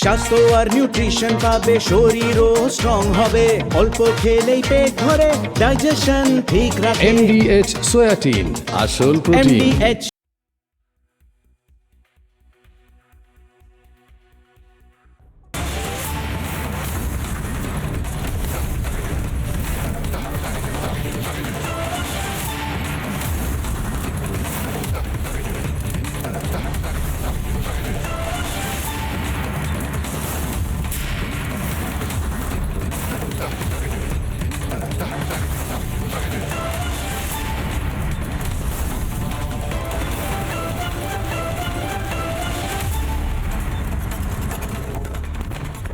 স্বাস্থ্য আর নিউট্রিশন পাবে, শরীরও স্ট্রং হবে, অল্প খেলেই পেট ভরে ডাইজেশন ঠিক রাখে। MDH সোয়াটিন, আসল প্রোটিন। MDH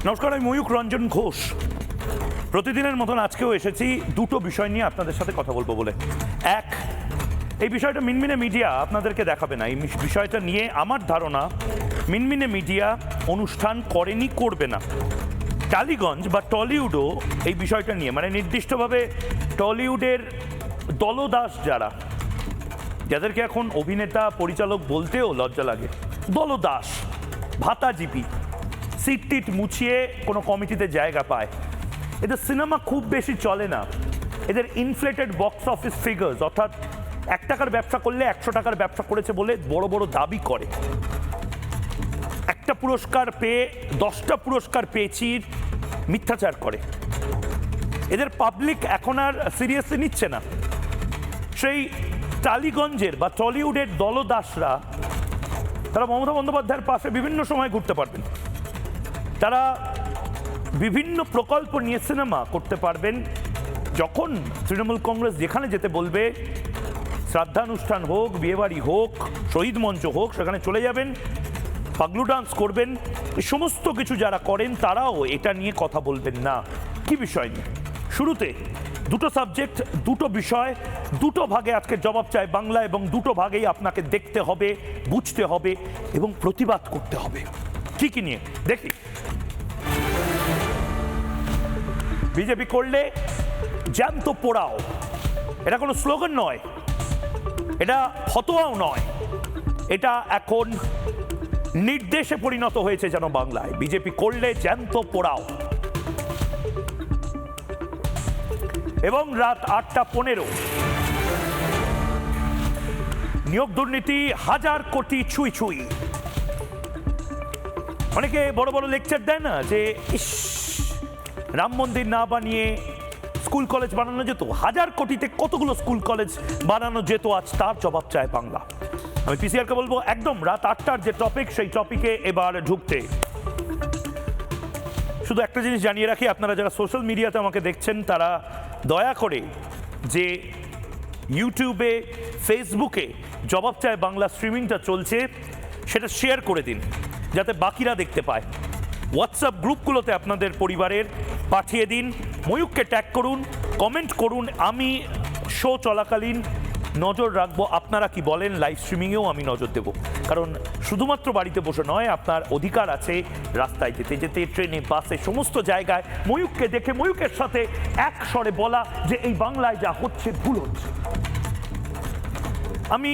নমস্কার, আমি ময়ূক রঞ্জন ঘোষ। প্রতিদিনের মতন আজকেও এসেছি দুটো বিষয় নিয়ে আপনাদের সাথে কথা বলবো বলে। এক, এই বিষয়টা মিনমিনে মিডিয়া আপনাদেরকে দেখাবে না। এই বিষয়টা নিয়ে আমার ধারণা মিনমিনে মিডিয়া অনুষ্ঠান করেনি, করবে না। টালিগঞ্জ বা টলিউডও এই বিষয়টা নিয়ে, মানে নির্দিষ্টভাবে টলিউডের দলদাস যারা, যাদেরকে এখন অভিনেতা পরিচালক বলতেও লজ্জা লাগে, দলদাস, ভাতাজীবী, সিট টিট মুছিয়ে কোনো কমিটিতে জায়গা পায়, এদের সিনেমা খুব বেশি চলে না। এদের ইনফ্লেটেড বক্স অফিস ফিগার্স, অর্থাৎ 1 টাকার ব্যবসা করলে 100 টাকার ব্যবসা করেছে বলে বড় বড় দাবি করে। একটা পুরস্কার পেয়ে 10টা পুরস্কার পেয়েছি মিথ্যাচার করে। এদের পাবলিক এখন আর সিরিয়াসলি নিচ্ছে না। সেই টালিগঞ্জের বা টলিউডের দলদাসরা, তারা মমতা বন্দ্যোপাধ্যায়ের পাশে বিভিন্ন সময় ঘুরতে পারবেন, তারা বিভিন্ন প্রকল্প নিয়ে সিনেমা করতে পারবেন। যখন তৃণমূল কংগ্রেস যেখানে যেতে বলবে, শ্রাদ্ধানুষ্ঠান হোক, বিয়েবাড়ি হোক, শহীদ মঞ্চ হোক, সেখানে চলে যাবেন, পাগলু ডান্স করবেন। এই সমস্ত কিছু যারা করেন তারাও এটা নিয়ে কথা বলবেন না। কি বিষয় নিয়ে? শুরুতে দুটো সাবজেক্ট, দুটো বিষয়, দুটো ভাগে আজকে জবাব চাই বাংলা, এবং দুটো ভাগেই আপনাকে দেখতে হবে, বুঝতে হবে এবং প্রতিবাদ করতে হবে। ঠিকই নিয়ে দেখি। বিজেপি করলে জ্যান্ত পোড়াও, এটা কোনো স্লোগান নয়, এটা ফতোয়াও নয়, এটা এখন নির্দেশে পরিণত হয়েছে যেন বাংলায়। বিজেপি করলে জ্যান্ত পোড়াও। এবং রাত 8:15 নিয়োগ দুর্নীতি 1000 কোটি ছুঁই ছুঁই। অনেকে বড় বড় লেকচার দেয় না যে ইস, রাম মন্দির না বানিয়ে স্কুল কলেজ বানানো যেত, 1000 কোটিতে কতগুলো স্কুল কলেজ বানানো যেত, আজ তার জবাব চায় বাংলা। আমি পিসিআরকে বলবো একদম রাত 8টার যে টপিক, সেই টপিকে এবার ঢুকতে। শুধু একটা জিনিস জানিয়ে রাখি, আপনারা যারা সোশ্যাল মিডিয়াতে আমাকে দেখছেন তারা দয়া করে যে ইউটিউবে, ফেসবুকে জবাব চায় বাংলা স্ট্রিমিংটা চলছে, সেটা শেয়ার করে দিন যাতে বাকিরা দেখতে পায়। হোয়াটসঅ্যাপ গ্রুপগুলোতে আপনাদের পরিবারের পাঠিয়ে দিন, ময়ূককে ট্যাগ করুন, কমেন্ট করুন। আমি শো চলাকালীন নজর রাখবো আপনারা কি বলেন, লাইভ স্ট্রিমিংয়েও আমি নজর দেব। কারণ শুধুমাত্র বাড়িতে বসে নয়, আপনার অধিকার আছে রাস্তায় যেতে যেতে, ট্রেনে, বাসে, সমস্ত জায়গায় ময়ূককে দেখে ময়ূকের সাথে এক স্বরে বলা যে এই বাংলায় যা হচ্ছে ভুল হচ্ছে। আমি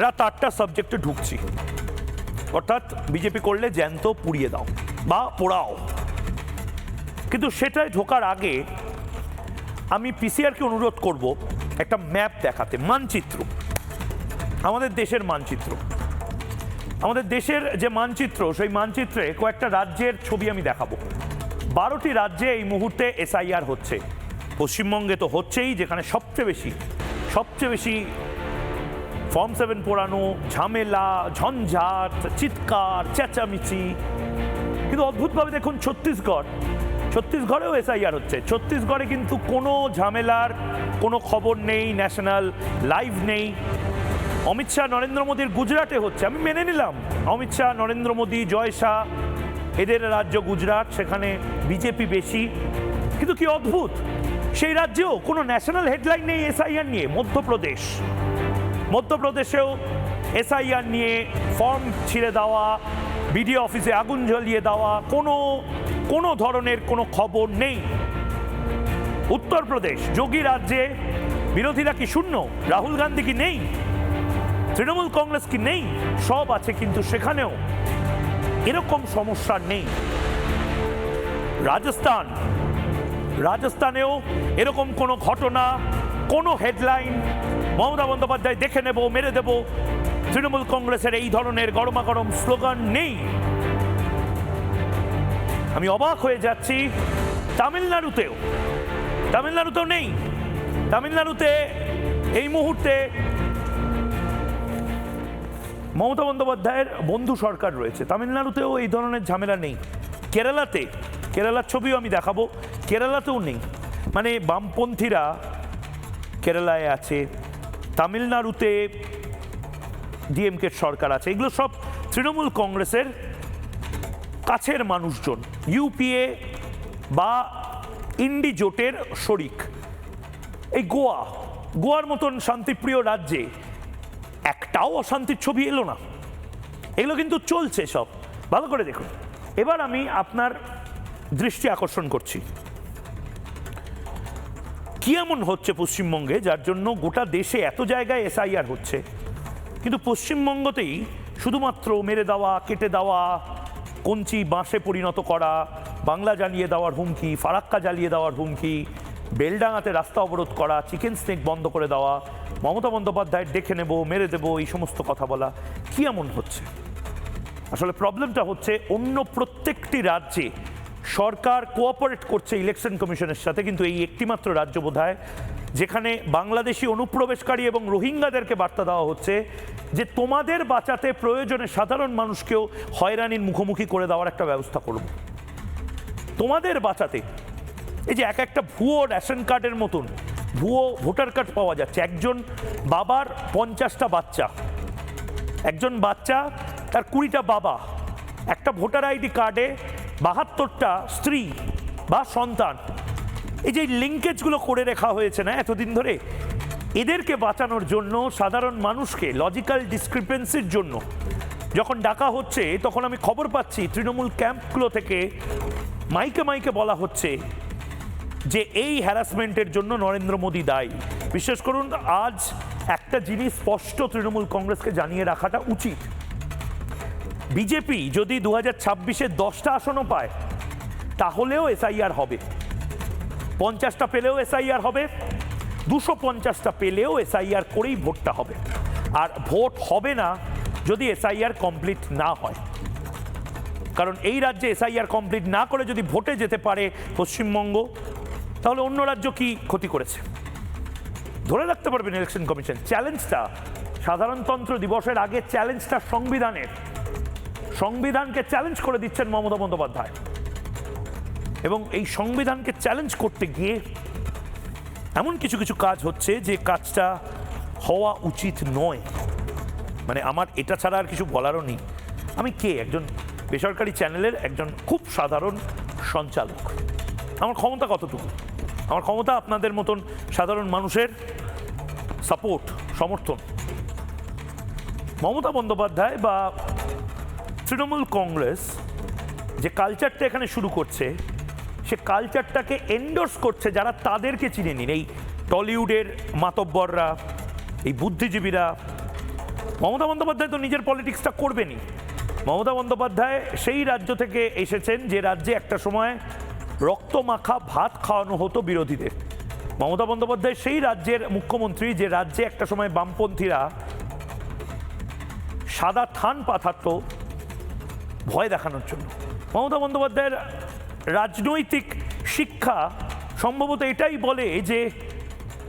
রাত 8টা সাবজেক্টে ঢুকছি, অর্থাৎ বিজেপি করলে জ্যান্ত পুড়িয়ে দাও বা পোড়াও। কিন্তু সেটাই ঢোকার আগে আমি পিসিআরকে অনুরোধ করব একটা ম্যাপ দেখাতে, মানচিত্র, আমাদের দেশের মানচিত্র। আমাদের দেশের যে মানচিত্র, সেই মানচিত্রে কয়েকটা রাজ্যের ছবি আমি দেখাবো। 12টি রাজ্যে এই মুহূর্তে SIR হচ্ছে। পশ্চিমবঙ্গে তো হচ্ছেই, যেখানে সবচেয়ে বেশি ফর্ম 7 পোড়ানো, ঝামেলা, ঝঞ্ঝাট, চিৎকার, চেঁচামেচি। কিন্তু অদ্ভুতভাবে দেখুন ছত্তিশগড়েও SIR হচ্ছে। ছত্তিশগড়ে কিন্তু কোনো ঝামেলার কোনো খবর নেই, ন্যাশনাল লাইভ নেই। অমিত শাহ, নরেন্দ্র মোদীর গুজরাটে হচ্ছে, আমি মেনে নিলাম। অমিত শাহ, নরেন্দ্র মোদী, জয় শাহ, এদের রাজ্য গুজরাট, সেখানে বিজেপি বেশি। কিন্তু কি অদ্ভুত, সেই রাজ্যেও কোনো ন্যাশনাল হেডলাইন নেই SIR নিয়ে। মধ্যপ্রদেশেও SIR নিয়ে ফর্ম ছিঁড়ে দেওয়া, বিডিও অফিসে আগুন জ্বালিয়ে দেওয়া, কোনো ধরনের কোনো খবর নেই। উত্তরপ্রদেশ, যোগী রাজ্যে বিরোধীরা কি শূন্য? রাহুল গান্ধী কি নেই? তৃণমূল কংগ্রেস কি নেই? সব আছে, কিন্তু সেখানেও এরকম সমস্যা নেই। রাজস্থানেও এরকম কোনো ঘটনা, কোনো হেডলাইন মমতা বন্দ্যোপাধ্যায় দেখে নেব, মেরে দেব, তৃণমূল কংগ্রেসের এই ধরনের গরমাগরম স্লোগান নেই। আমি অবাক হয়ে যাচ্ছি, তামিলনাড়ুতেও নেই। তামিলনাড়ুতে এই মুহূর্তে মমতা বন্দ্যোপাধ্যায়ের বন্ধু সরকার রয়েছে, তামিলনাড়ুতেও এই ধরনের ঝামেলা নেই। কেরালার ছবিও আমি দেখাবো, কেরালাতেও নেই। মানে বামপন্থীরা কেরালায় আছে, তামিলনাড়ুতে ডিএমকের সরকার আছে, এগুলো সব তৃণমূল কংগ্রেসের কাছের মানুষজন, ইউপিএ বা ইন্ডি জোটের শরিক। এই গোয়ার মতন শান্তিপ্রিয় রাজ্যে একটাও অশান্তির ছবি এলো না। এগুলো কিন্তু চলছে সব, ভালো করে দেখুন। এবার আমি আপনার দৃষ্টি আকর্ষণ করছি কি এমন হচ্ছে পশ্চিমবঙ্গে, যার জন্য গোটা দেশে এত জায়গায় এসআইআর হচ্ছে, কিন্তু পশ্চিমবঙ্গতেই শুধুমাত্র মেরে দেওয়া, কেটে দেওয়া, কঞ্চি বাঁশে পরিণত করা, বাংলা জ্বালিয়ে দেওয়ার হুমকি, ফারাক্কা জ্বালিয়ে দেওয়ার হুমকি, বেলডাঙাতে রাস্তা অবরোধ করা, চিকেন স্নেক বন্ধ করে দেওয়া, মমতা বন্দ্যোপাধ্যায়ের দেখে নেব, মেরে দেব, এই সমস্ত কথা বলা কি এমন হচ্ছে? আসলে প্রবলেমটা হচ্ছে অন্য প্রত্যেকটি রাজ্যে সরকার কোঅপারেট করছে ইলেকশন কমিশনের সাথে, কিন্তু এই একটিমাত্র রাজ্য বোধহয় যেখানে বাংলাদেশি অনুপ্রবেশকারী এবং রোহিঙ্গাদেরকে বার্তা দেওয়া হচ্ছে যে তোমাদের বাঁচাতে প্রয়োজনে সাধারণ মানুষকেও হয়রানির মুখোমুখি করে দেওয়ার একটা ব্যবস্থা করব, তোমাদের বাঁচাতে। এই যে একটা ভুয়ো রেশন কার্ডের মতন ভুয়ো ভোটার কার্ড পাওয়া যাচ্ছে, একজন বাবার 50টা বাচ্চা, একজন বাচ্চা তার 20টা বাবা, একটা ভোটার আইডি কার্ডে 72টা স্ত্রী বা সন্তান। এই যে লিঙ্কেজগুলো করে রাখা হয়েছে না এতদিন ধরে, এদেরকে বাঁচানোর জন্য, সাধারণ মানুষকে লজিক্যাল ডিসক্রিপেন্সির জন্য যখন ডাকা হচ্ছে, তখন আমি খবর পাচ্ছি তৃণমূল ক্যাম্পগুলো থেকে মাইকে বলা হচ্ছে যে এই হ্যারাসমেন্টের জন্য নরেন্দ্র মোদী দায়ী। বিশেষ করুন, আজ একটা জিনিস স্পষ্ট তৃণমূল কংগ্রেসকে জানিয়ে রাখাটা উচিত, বিজেপি যদি 2026-এ 10টা আসনও পায় তাহলেও এসআইআর হবে, 50টা পেলেও এসআইআর হবে, 250টা পেলেও এসআইআর করেই ভোটটা হবে। আর ভোট হবে না যদি এসআইআর কমপ্লিট না হয়, কারণ এই রাজ্যে এসআইআর কমপ্লিট না করে যদি ভোটে যেতে পারে পশ্চিমবঙ্গ, তাহলে অন্য রাজ্য কি ক্ষতি করেছে ধরে রাখতে পারবেন ইলেকশন কমিশন। চ্যালেঞ্জটা সাধারণতন্ত্র দিবসের আগে চ্যালেঞ্জটা সংবিধানকে চ্যালেঞ্জ করে দিচ্ছেন মমতা বন্দ্যোপাধ্যায়, এবং এই সংবিধানকে চ্যালেঞ্জ করতে গিয়ে এমন কিছু কাজ হচ্ছে যে কাজটা হওয়া উচিত নয়। মানে আমার এটা ছাড়া আর কিছু বলারও নেই। আমি একজন বেসরকারি চ্যানেলের একজন খুব সাধারণ সঞ্চালক, আমার ক্ষমতা কতটুকু? আমার ক্ষমতা আপনাদের মতন সাধারণ মানুষের সাপোর্ট, সমর্থন। মমতা বন্দ্যোপাধ্যায় বা তৃণমূল কংগ্রেস যে কালচারটা এখানে শুরু করছে, সে কালচারটাকে এন্ডোর্স করছে যারা তাদেরকে চিনে নিন, এই টলিউডের মাতব্বররা, এই বুদ্ধিজীবীরা। মমতা বন্দ্যোপাধ্যায় তো নিজের পলিটিক্সটা করবেনই। মমতা বন্দ্যোপাধ্যায় সেই রাজ্য থেকে এসেছেন যে রাজ্যে একটা সময় রক্তমাখা ভাত খাওয়ানো হতো বিরোধীদের। মমতা বন্দ্যোপাধ্যায় সেই রাজ্যের মুখ্যমন্ত্রী যে রাজ্যে একটা সময় বামপন্থীরা সাদা থান পাঠাতো ভয় দেখানোর জন্য। মমতা বন্দ্যোপাধ্যায়ের রাজনৈতিক শিক্ষা সম্ভবত এটাই বলে যে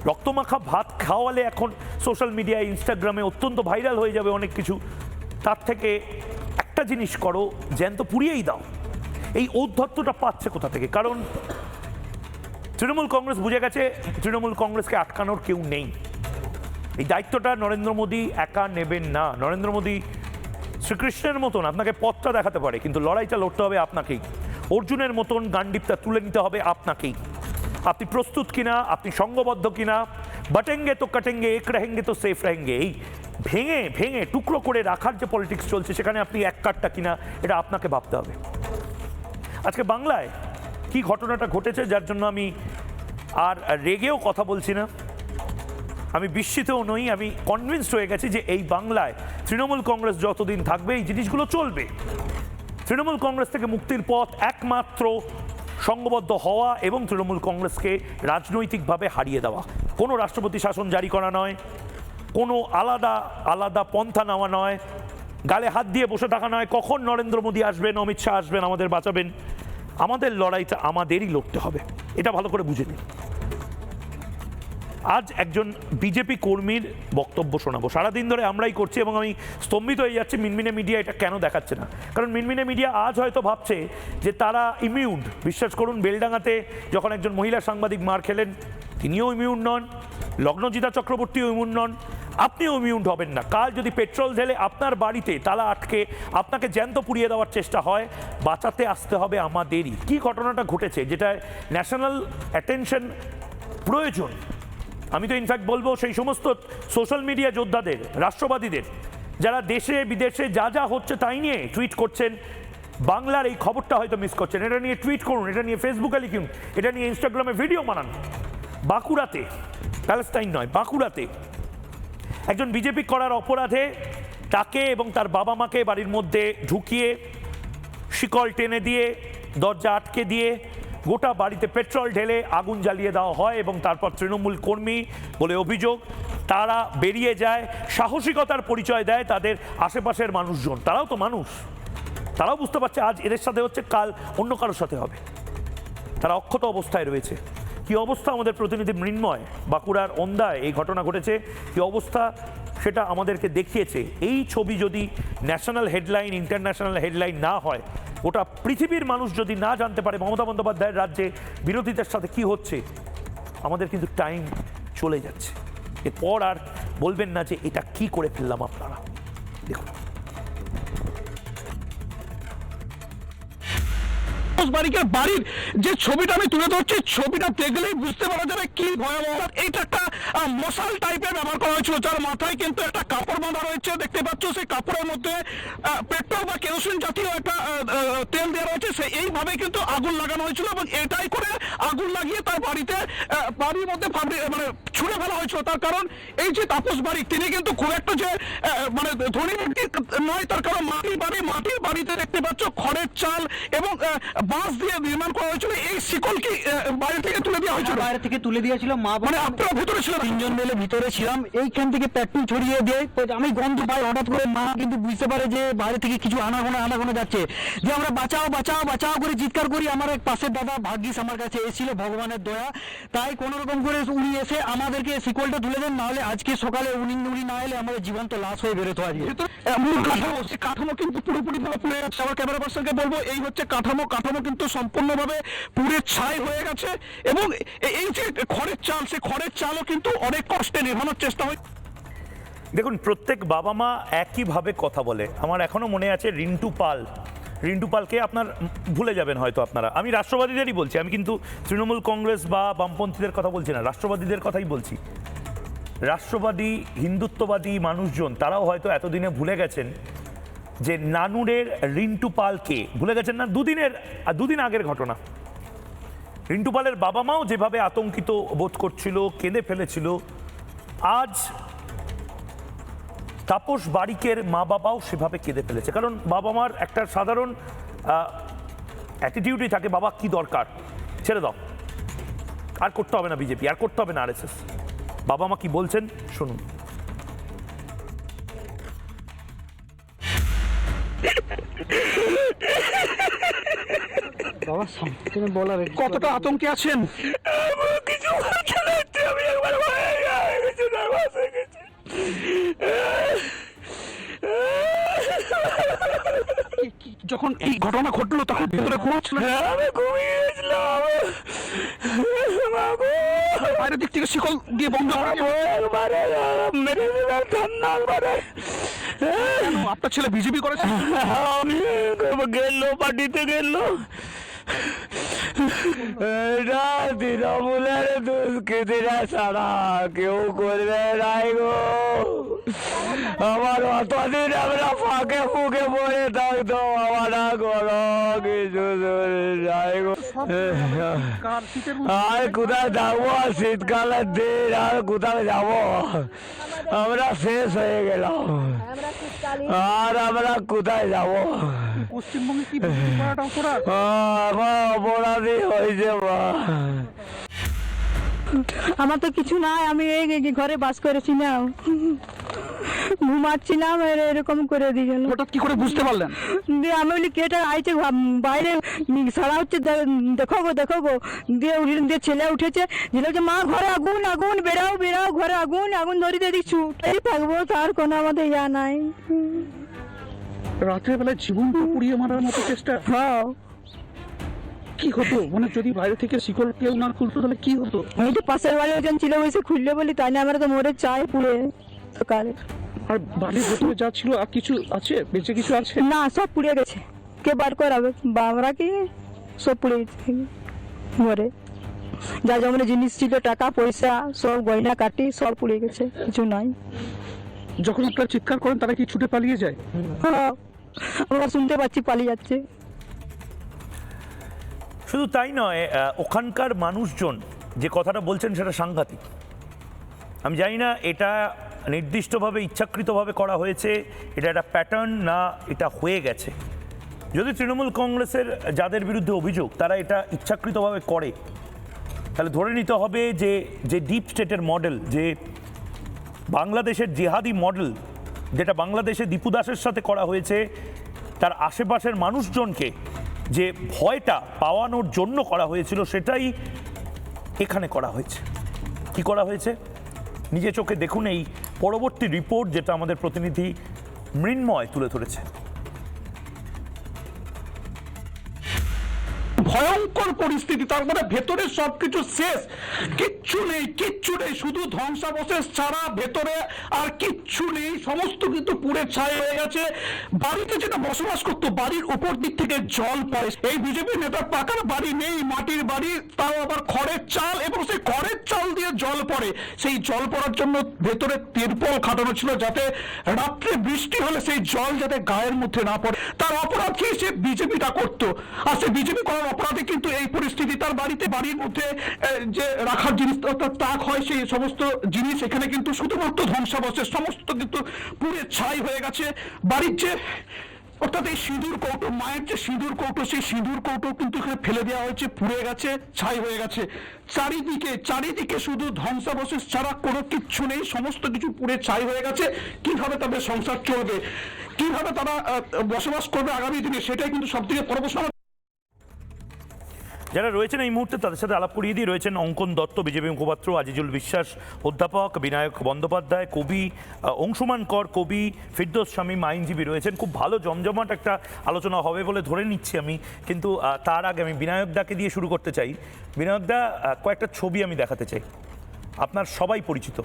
রক্তমাখা ভাত খাওয়ালে এখন সোশ্যাল মিডিয়ায়, ইনস্টাগ্রামে অত্যন্ত ভাইরাল হয়ে যাবে অনেক কিছু, তার থেকে একটা জিনিস করো, জ্যান্ত পুড়িয়েই দাও। এই ঔদ্ধত্যটা পাচ্ছে কোথা থেকে? কারণ তৃণমূল কংগ্রেস বুঝে গেছে তৃণমূল কংগ্রেসকে আটকানোর কেউ নেই। এই দায়িত্বটা নরেন্দ্র মোদী একা নেবেন না। নরেন্দ্র মোদী শ্রীকৃষ্ণের মতন আপনাকে পথটা দেখাতে পারে, কিন্তু লড়াইটা লড়তে হবে আপনাকেই। অর্জুনের মতন গান্ডিবটা তুলে নিতে হবে আপনাকেই। আপনি প্রস্তুত কিনা, আপনি সঙ্গবদ্ধ কিনা। বটেঙ্গে তো কাটেঙ্গে, এক রেহেঙ্গে তো সেফ রেহেঙ্গে, এই ভেঙে টুকরো করে রাখার যে পলিটিক্স চলছে, সেখানে আপনি এক কাটটা কিনা, এটা আপনাকে ভাবতে হবে। আজকে বাংলায় কি ঘটনাটা ঘটেছে, যার জন্য আমি আর রেগেও কথা বলছি না, আমি বিস্মিতও নই, আমি কনভিন্সড হয়ে গেছি যে এই বাংলায় তৃণমূল কংগ্রেস যতদিন থাকবে এই জিনিসগুলো চলবে। তৃণমূল কংগ্রেস থেকে মুক্তির পথ একমাত্র সংঘবদ্ধ হওয়া এবং তৃণমূল কংগ্রেসকে রাজনৈতিকভাবে হারিয়ে দেওয়া। কোনো রাষ্ট্রপতি শাসন জারি করা নয়, কোনো আলাদা আলাদা পন্থা নেওয়া নয়, গালে হাত দিয়ে বসে থাকা নয়, কখন নরেন্দ্র মোদী আসবেন, অমিত শাহ আসবেন, আমাদের বাঁচাবেন। আমাদের লড়াইটা আমাদেরই লড়তে হবে, এটা ভালো করে বুঝে নিন। আজ একজন বিজেপি কর্মীর বক্তব্য শোনাবো, সারাদিন ধরে আমরাই করছি এবং আমি স্তম্ভিত হয়ে যাচ্ছি মিনমিনে মিডিয়া এটা কেন দেখাচ্ছে না। কারণ মিনমিনে মিডিয়া আজ হয়তো ভাবছে যে তারা ইমিউন। বিশ্বাস করুন, বেলডাঙ্গাতে যখন একজন মহিলা সাংবাদিক মার খেলেন তিনিও ইমিউন নন, লগ্নজিতা চক্রবর্তীও ইমিউন নন, আপনিও ইমিউন হবেন না। কাল যদি পেট্রোল ঢেলে আপনার বাড়িতে তালা আটকে আপনাকে জ্যান্ত পুড়িয়ে দেওয়ার চেষ্টা হয়, বাঁচাতে আসতে হবে আমাদেরই। কি ঘটনাটা ঘটেছে যেটা ন্যাশনাল অ্যাটেনশন প্রয়োজন, আমি তো ইনফ্যাক্ট বলবো সেই সমস্ত সোশ্যাল মিডিয়া যোদ্ধাদের, রাষ্ট্রবাদীদের, যারা দেশে বিদেশে যা যা হচ্ছে তাই নিয়ে টুইট করছেন, বাংলার এই খবরটা হয়তো মিস করছেন, এটা নিয়ে টুইট করুন, এটা নিয়ে ফেসবুকে লিখুন, এটা নিয়ে ইনস্টাগ্রামে ভিডিও বানান। বাঁকুড়াতে, প্যালেস্টাইন নয়, বাঁকুড়াতে একজন বিজেপি করার অপরাধে তাকে এবং তার বাবা মাকে বাড়ির মধ্যে ঢুকিয়ে শিকল টেনে দিয়ে দরজা আটকে দিয়ে গোটা বাড়িতে পেট্রোল ঢেলে আগুন জ্বালিয়ে দেওয়া হয় এবং তারপর তৃণমূল কর্মী বলে অভিযোগ, তারা বেরিয়ে যায়, সাহসিকতার পরিচয় দেয় তাদের আশেপাশের মানুষজন। তারাও তো মানুষ, তারাও বুঝতে পারছে আজ এদের সাথে হচ্ছে, কাল অন্য কারোর সাথে হবে। তারা অক্ষত অবস্থায় রয়েছে। কি অবস্থা আমাদের প্রতিনিধি মৃন্ময়, বাঁকুড়ার ওন্দায় এই ঘটনা ঘটেছে, কি অবস্থা সেটা আমাদেরকে দেখিয়েছে। এই ছবি যদি ন্যাশনাল হেডলাইন, ইন্টারন্যাশনাল হেডলাইন না হয়, গোটা পৃথিবীর মানুষ যদি না জানতে পারে মমতা বন্দ্যোপাধ্যায়ের রাজ্যে বিরোধীদের সাথে কি হচ্ছে, আমাদের কিন্তু টাইম চলে যাচ্ছে। এরপর আর বলবেন না যে এটা কি করে ফেললাম আপনারা। দেখুন বাড়ির যে ছবিটা আমি তুলে ধরছি, ছবিটা দেখলেই বুঝতে পারা যাবে কি ভয়াবহ। এইটা একটা মশাল টাইপের ব্যবহার করা হয়েছিল, যার মাথায় কিন্তু একটা কাপড় বাঁধা রয়েছে, দেখতে পাচ্ছ। সেই কাপড়ের মধ্যে পেট্রোল বা কেরোসিন জাতীয় একটা তেল দেওয়া রয়েছে, সে এইভাবে কিন্তু আগুন লাগানো হয়েছিল এবং এটাই করে আগুন লাগিয়ে তার বাড়িতে বাড়ির মধ্যে মানে ছুঁড়ে ফেলা হয়েছিল। তার কারণ এই যে তাপস বাড়ি, তিনি কিন্তু খুব একটা যে মানে ধনী ব্যক্তি নয়, তার কারণ মাটির বাড়িতে দেখতে পাচ্ছ খড়ের চাল এবং বাঁশ দিয়ে নির্মাণ করা হয়েছিল। এই শিকল কি বাইরে থেকে তুলে দেওয়া হয়েছিল? বাইরে থেকে তুলে দিয়েছিল। মা মানে আপনারা ভিতরে ছিলেন? তিনজন মিলে ভিতরে ছিলাম। এইখান থেকে পেট্রোল ছড়িয়ে দিয়ে আমি গন্ধ পাই, হঠাৎ করে মা কিন্তু বুঝতে পারে যে বাইরে থেকে কিছু আনাগোনা যাচ্ছে, যে আমরা বাঁচাও বাঁচাও বাঁচাও করে চিৎকার করি। আমার এক পাশের দাদা ভাগ্যিস আমার কাছে এসেছিল, ভগবানের দয়া, তাই কোনো রকম করে উনি এসে আমাদেরকে শিকলটা তুলে দেন, নাহলে আজকে সকালে উনি না এলে আমাদের জীবন্ত লাশ হয়ে বেরোতো। আজকে কাঠামো কিন্তু পুরোপুরি পুড়ে যাচ্ছে। আমার ক্যামেরা পার্সনকে বলবো, এই হচ্ছে কাঠামো কিন্তু সম্পূর্ণভাবে পুড়ে ছাই হয়ে গেছে এবং এই যে খড়ের চাল, সে খড়ের চালও কিন্তু অনেক কষ্টে নেভানোর চেষ্টা হয়। দেখুন, প্রত্যেক বাবা মা একইভাবে কথা বলে। আমার এখনো মনে আছে রিন্টু পালকে আপনার ভুলে যাবেন হয়তো আপনারা। আমি রাষ্ট্রবাদীদেরই বলছি, আমি কিন্তু তৃণমূল কংগ্রেস বা বামপন্থীদের কথা বলছি না, রাষ্ট্রবাদীদের কথাই বলছি। রাষ্ট্রবাদী হিন্দুত্ববাদী মানুষজন তারাও হয়তো এতদিনে ভুলে গেছেন যে নানুরের রিন্টু পালকে ভুলে গেছেন না। দুদিন আগের ঘটনা, রিন্টু পালের বাবা মাও যেভাবে আতঙ্কিত বোধ করছিল, কেঁদে ফেলেছিল, আজ তাপস বারিকের মা বাবাও সেভাবে কেঁদে ফেলেছে। কারণ বাবা মার একটা সাধারণ অ্যাটিটিউডই থাকে, বাবা কি দরকার, ছেড়ে দাও, আর করতে হবে না বিজেপি, আর করতে হবে না আরএসএস। বাবা মা কি বলছেন শুনুন। বাবা তুমি বলার কতটা আতঙ্কে আছেন? কিছু আমি একবার যখন এই ঘটনা ঘটলো তখন ভেতরে ঘুমাচ্ছিলেন? আমি ঘুমিয়ে গেছিলাম, বাইরের দিক থেকে শিকল দিয়ে বন্ধ করা। আপনার ছেলে বিজেপি করেছে? গেল পার্টিতে গেল, তৃণমূলের দুষ্কৃতীরা ছাড়া কেউ করবে নাই গো। আমার অতদিন আমরা ফাঁকে ফুঁকে পড়ে থাকতো, আমরা করো কিছু যাই গো। আর কোথায় যাবো, শীতকালের দিন আর কোথায় যাবো, আমরা শেষ হয়ে গেলাম, আর আমরা কোথায় যাবো। পশ্চিমবঙ্গে কি দুর্নীতি করাটা অপরাধ? অপরাধী হয়েছে মা। আমার তো কিছু নাই, আমি এই ঘরে বাস করেছিলাম, ঘুমাচ্ছিলাম, এরকম করে দিয়ে গেল। হঠাৎ কি করে বুঝতে পারলেন? দিয়ে আমি বলি কেটা আইছে বাইরে সারা হচ্ছে, দেখো গো দেখো গো। দিয়ে দিয়ে ছেলে উঠেছে, ছেলে যে মা ঘরে আগুন আগুন, বেরাও বেরাও, ঘরে আগুন আগুন ধরিতে দিচ্ছু, তাই থাকবো, তার কোনো আমাদের ইয়া নাই। রাতের বেলায় জীবনটা পুড়িয়ে মারার মতো চেষ্টা। হ্যাঁ, কি হতো মানে যদি বাইরে থেকে শিকল কেউ না খুলতো তাহলে কি হতো? এই তো পাশের বাড়ি একজন ছিল, বসে খুললে বলি, তাই না আমরা তো মরে চাই পুড়ে সকালে। আর বাড়ির ভেতরে যা ছিল আর কিছু আছে, বেঁচে কিছু আছে? না, সব পুড়ে গেছে, কে বার করাবে, আমরা কি সব পুড়ে গেছে ঘরে। যা যেমন জিনিস ছিল, টাকা পয়সা সব, গয়না কাটি সব পুড়ে গেছে, কিছু নাই। যখন আপনারা চিৎকার করেন তারা কি ছুটে পালিয়ে যায়? হ্যাঁ, আমরা শুনতে পাচ্ছি পালিয়ে যাচ্ছে। শুধু তাই নয়, ওখানকার মানুষজন যে কথাটা বলছেন সেটা সাংঘাতিক। আমি জানি না এটা নির্দিষ্টভাবে ইচ্ছাকৃতভাবে করা হয়েছে, এটা একটা প্যাটার্ন না এটা হয়ে গেছে। যদি তৃণমূল কংগ্রেসের যাদের বিরুদ্ধে অভিযোগ তারা এটা ইচ্ছাকৃতভাবে করে, তাহলে ধরে নিতে হবে যে যে ডিপ স্টেটের মডেল, যে বাংলাদেশের জেহাদি মডেল, যেটা বাংলাদেশে দীপু দাসের সাথে করা হয়েছে, তার আশেপাশের মানুষজনকে যে ভয়টা পাওয়ানোর জন্য করা হয়েছিল, সেটাই এখানে করা হয়েছে। কি করা হয়েছে নিজে চোখে দেখুন, এই পরবর্তী রিপোর্ট যেটা আমাদের প্রতিনিধি মৃন্ময় তুলে ধরেছে। ভয়ঙ্কর পরিস্থিতি, তার মানে ভেতরে সবকিছু শেষ, কিচ্ছু নেই, কিচ্ছু নেই, শুধু ধ্বংসাবশেষ ছাড়া ভেতরে আর কিচ্ছু নেই, সমস্ত কিন্তু পুড়ে ছাই হয়ে গেছে। বাড়িতে যেটা বসবাস করতো, বাড়ির উপর দিক থেকে জল পড়ে। এই বিজেপি নেতার পাকার বাড়ি নেই, মাটির বাড়ি, তাও আবার খড়ের চাল, এবং সেই খড়ের চাল দিয়ে জল পড়ে। সেই জল পড়ার জন্য ভেতরে তিরপল খাটানো ছিল, যাতে রাত্রে বৃষ্টি হলে সেই জল যাতে গায়ের মধ্যে না পড়ে। তার অপরাধ কি? সে বিজেপিটা করতো, আর সে বিজেপি করার অপরাধে কিন্তু এই পরিস্থিতি। তার বাড়িতে, বাড়ির মধ্যে যে রাখার জিনিস তাক হয়, সেই সমস্ত জিনিস এখানে কিন্তু শুধুমাত্র ধ্বংসাবশেষ, সমস্ত কিন্তু পুড়ে ছাই হয়ে গেছে। বাড়ির যে অর্থাৎ এই সিঁদুর কৌটো, মায়ের যে সিঁদুর কৌটো, সেই সিঁদুর কৌটো কিন্তু এখানে ফেলে দেওয়া হয়েছে, পুড়ে গেছে, ছাই হয়ে গেছে। চারিদিকে শুধু ধ্বংসাবশেষ ছাড়া কোনো কিচ্ছু নেই, সমস্ত কিছু পুড়ে ছাই হয়ে গেছে। কিভাবে তাদের সংসার চলবে, কিভাবে তারা বসবাস করবে আগামী দিনে, সেটাই কিন্তু সব থেকে বড় প্রশ্ন। যারা রয়েছেন এই মুহূর্তে তাদের সাথে আলাপ করিয়ে দিয়ে রয়েছেন অঙ্কন দত্ত, বিজেপি মুখপাত্র, আজিজুল বিশ্বাস অধ্যাপক, বিনায়ক বন্দ্যোপাধ্যায় কবি, অংশুমান কর কবি, ফিরদৌস শামীম আইনজীবী রয়েছেন। খুব ভালো জমজমাট একটা আলোচনা হবে বলে ধরে নিচ্ছি আমি, কিন্তু তার আগে আমি বিনায়ক দাকে দিয়ে শুরু করতে চাই। বিনায়ক দা, কয়েকটা ছবি আমি দেখাতে চাই। আপনার সবাই পরিচিত,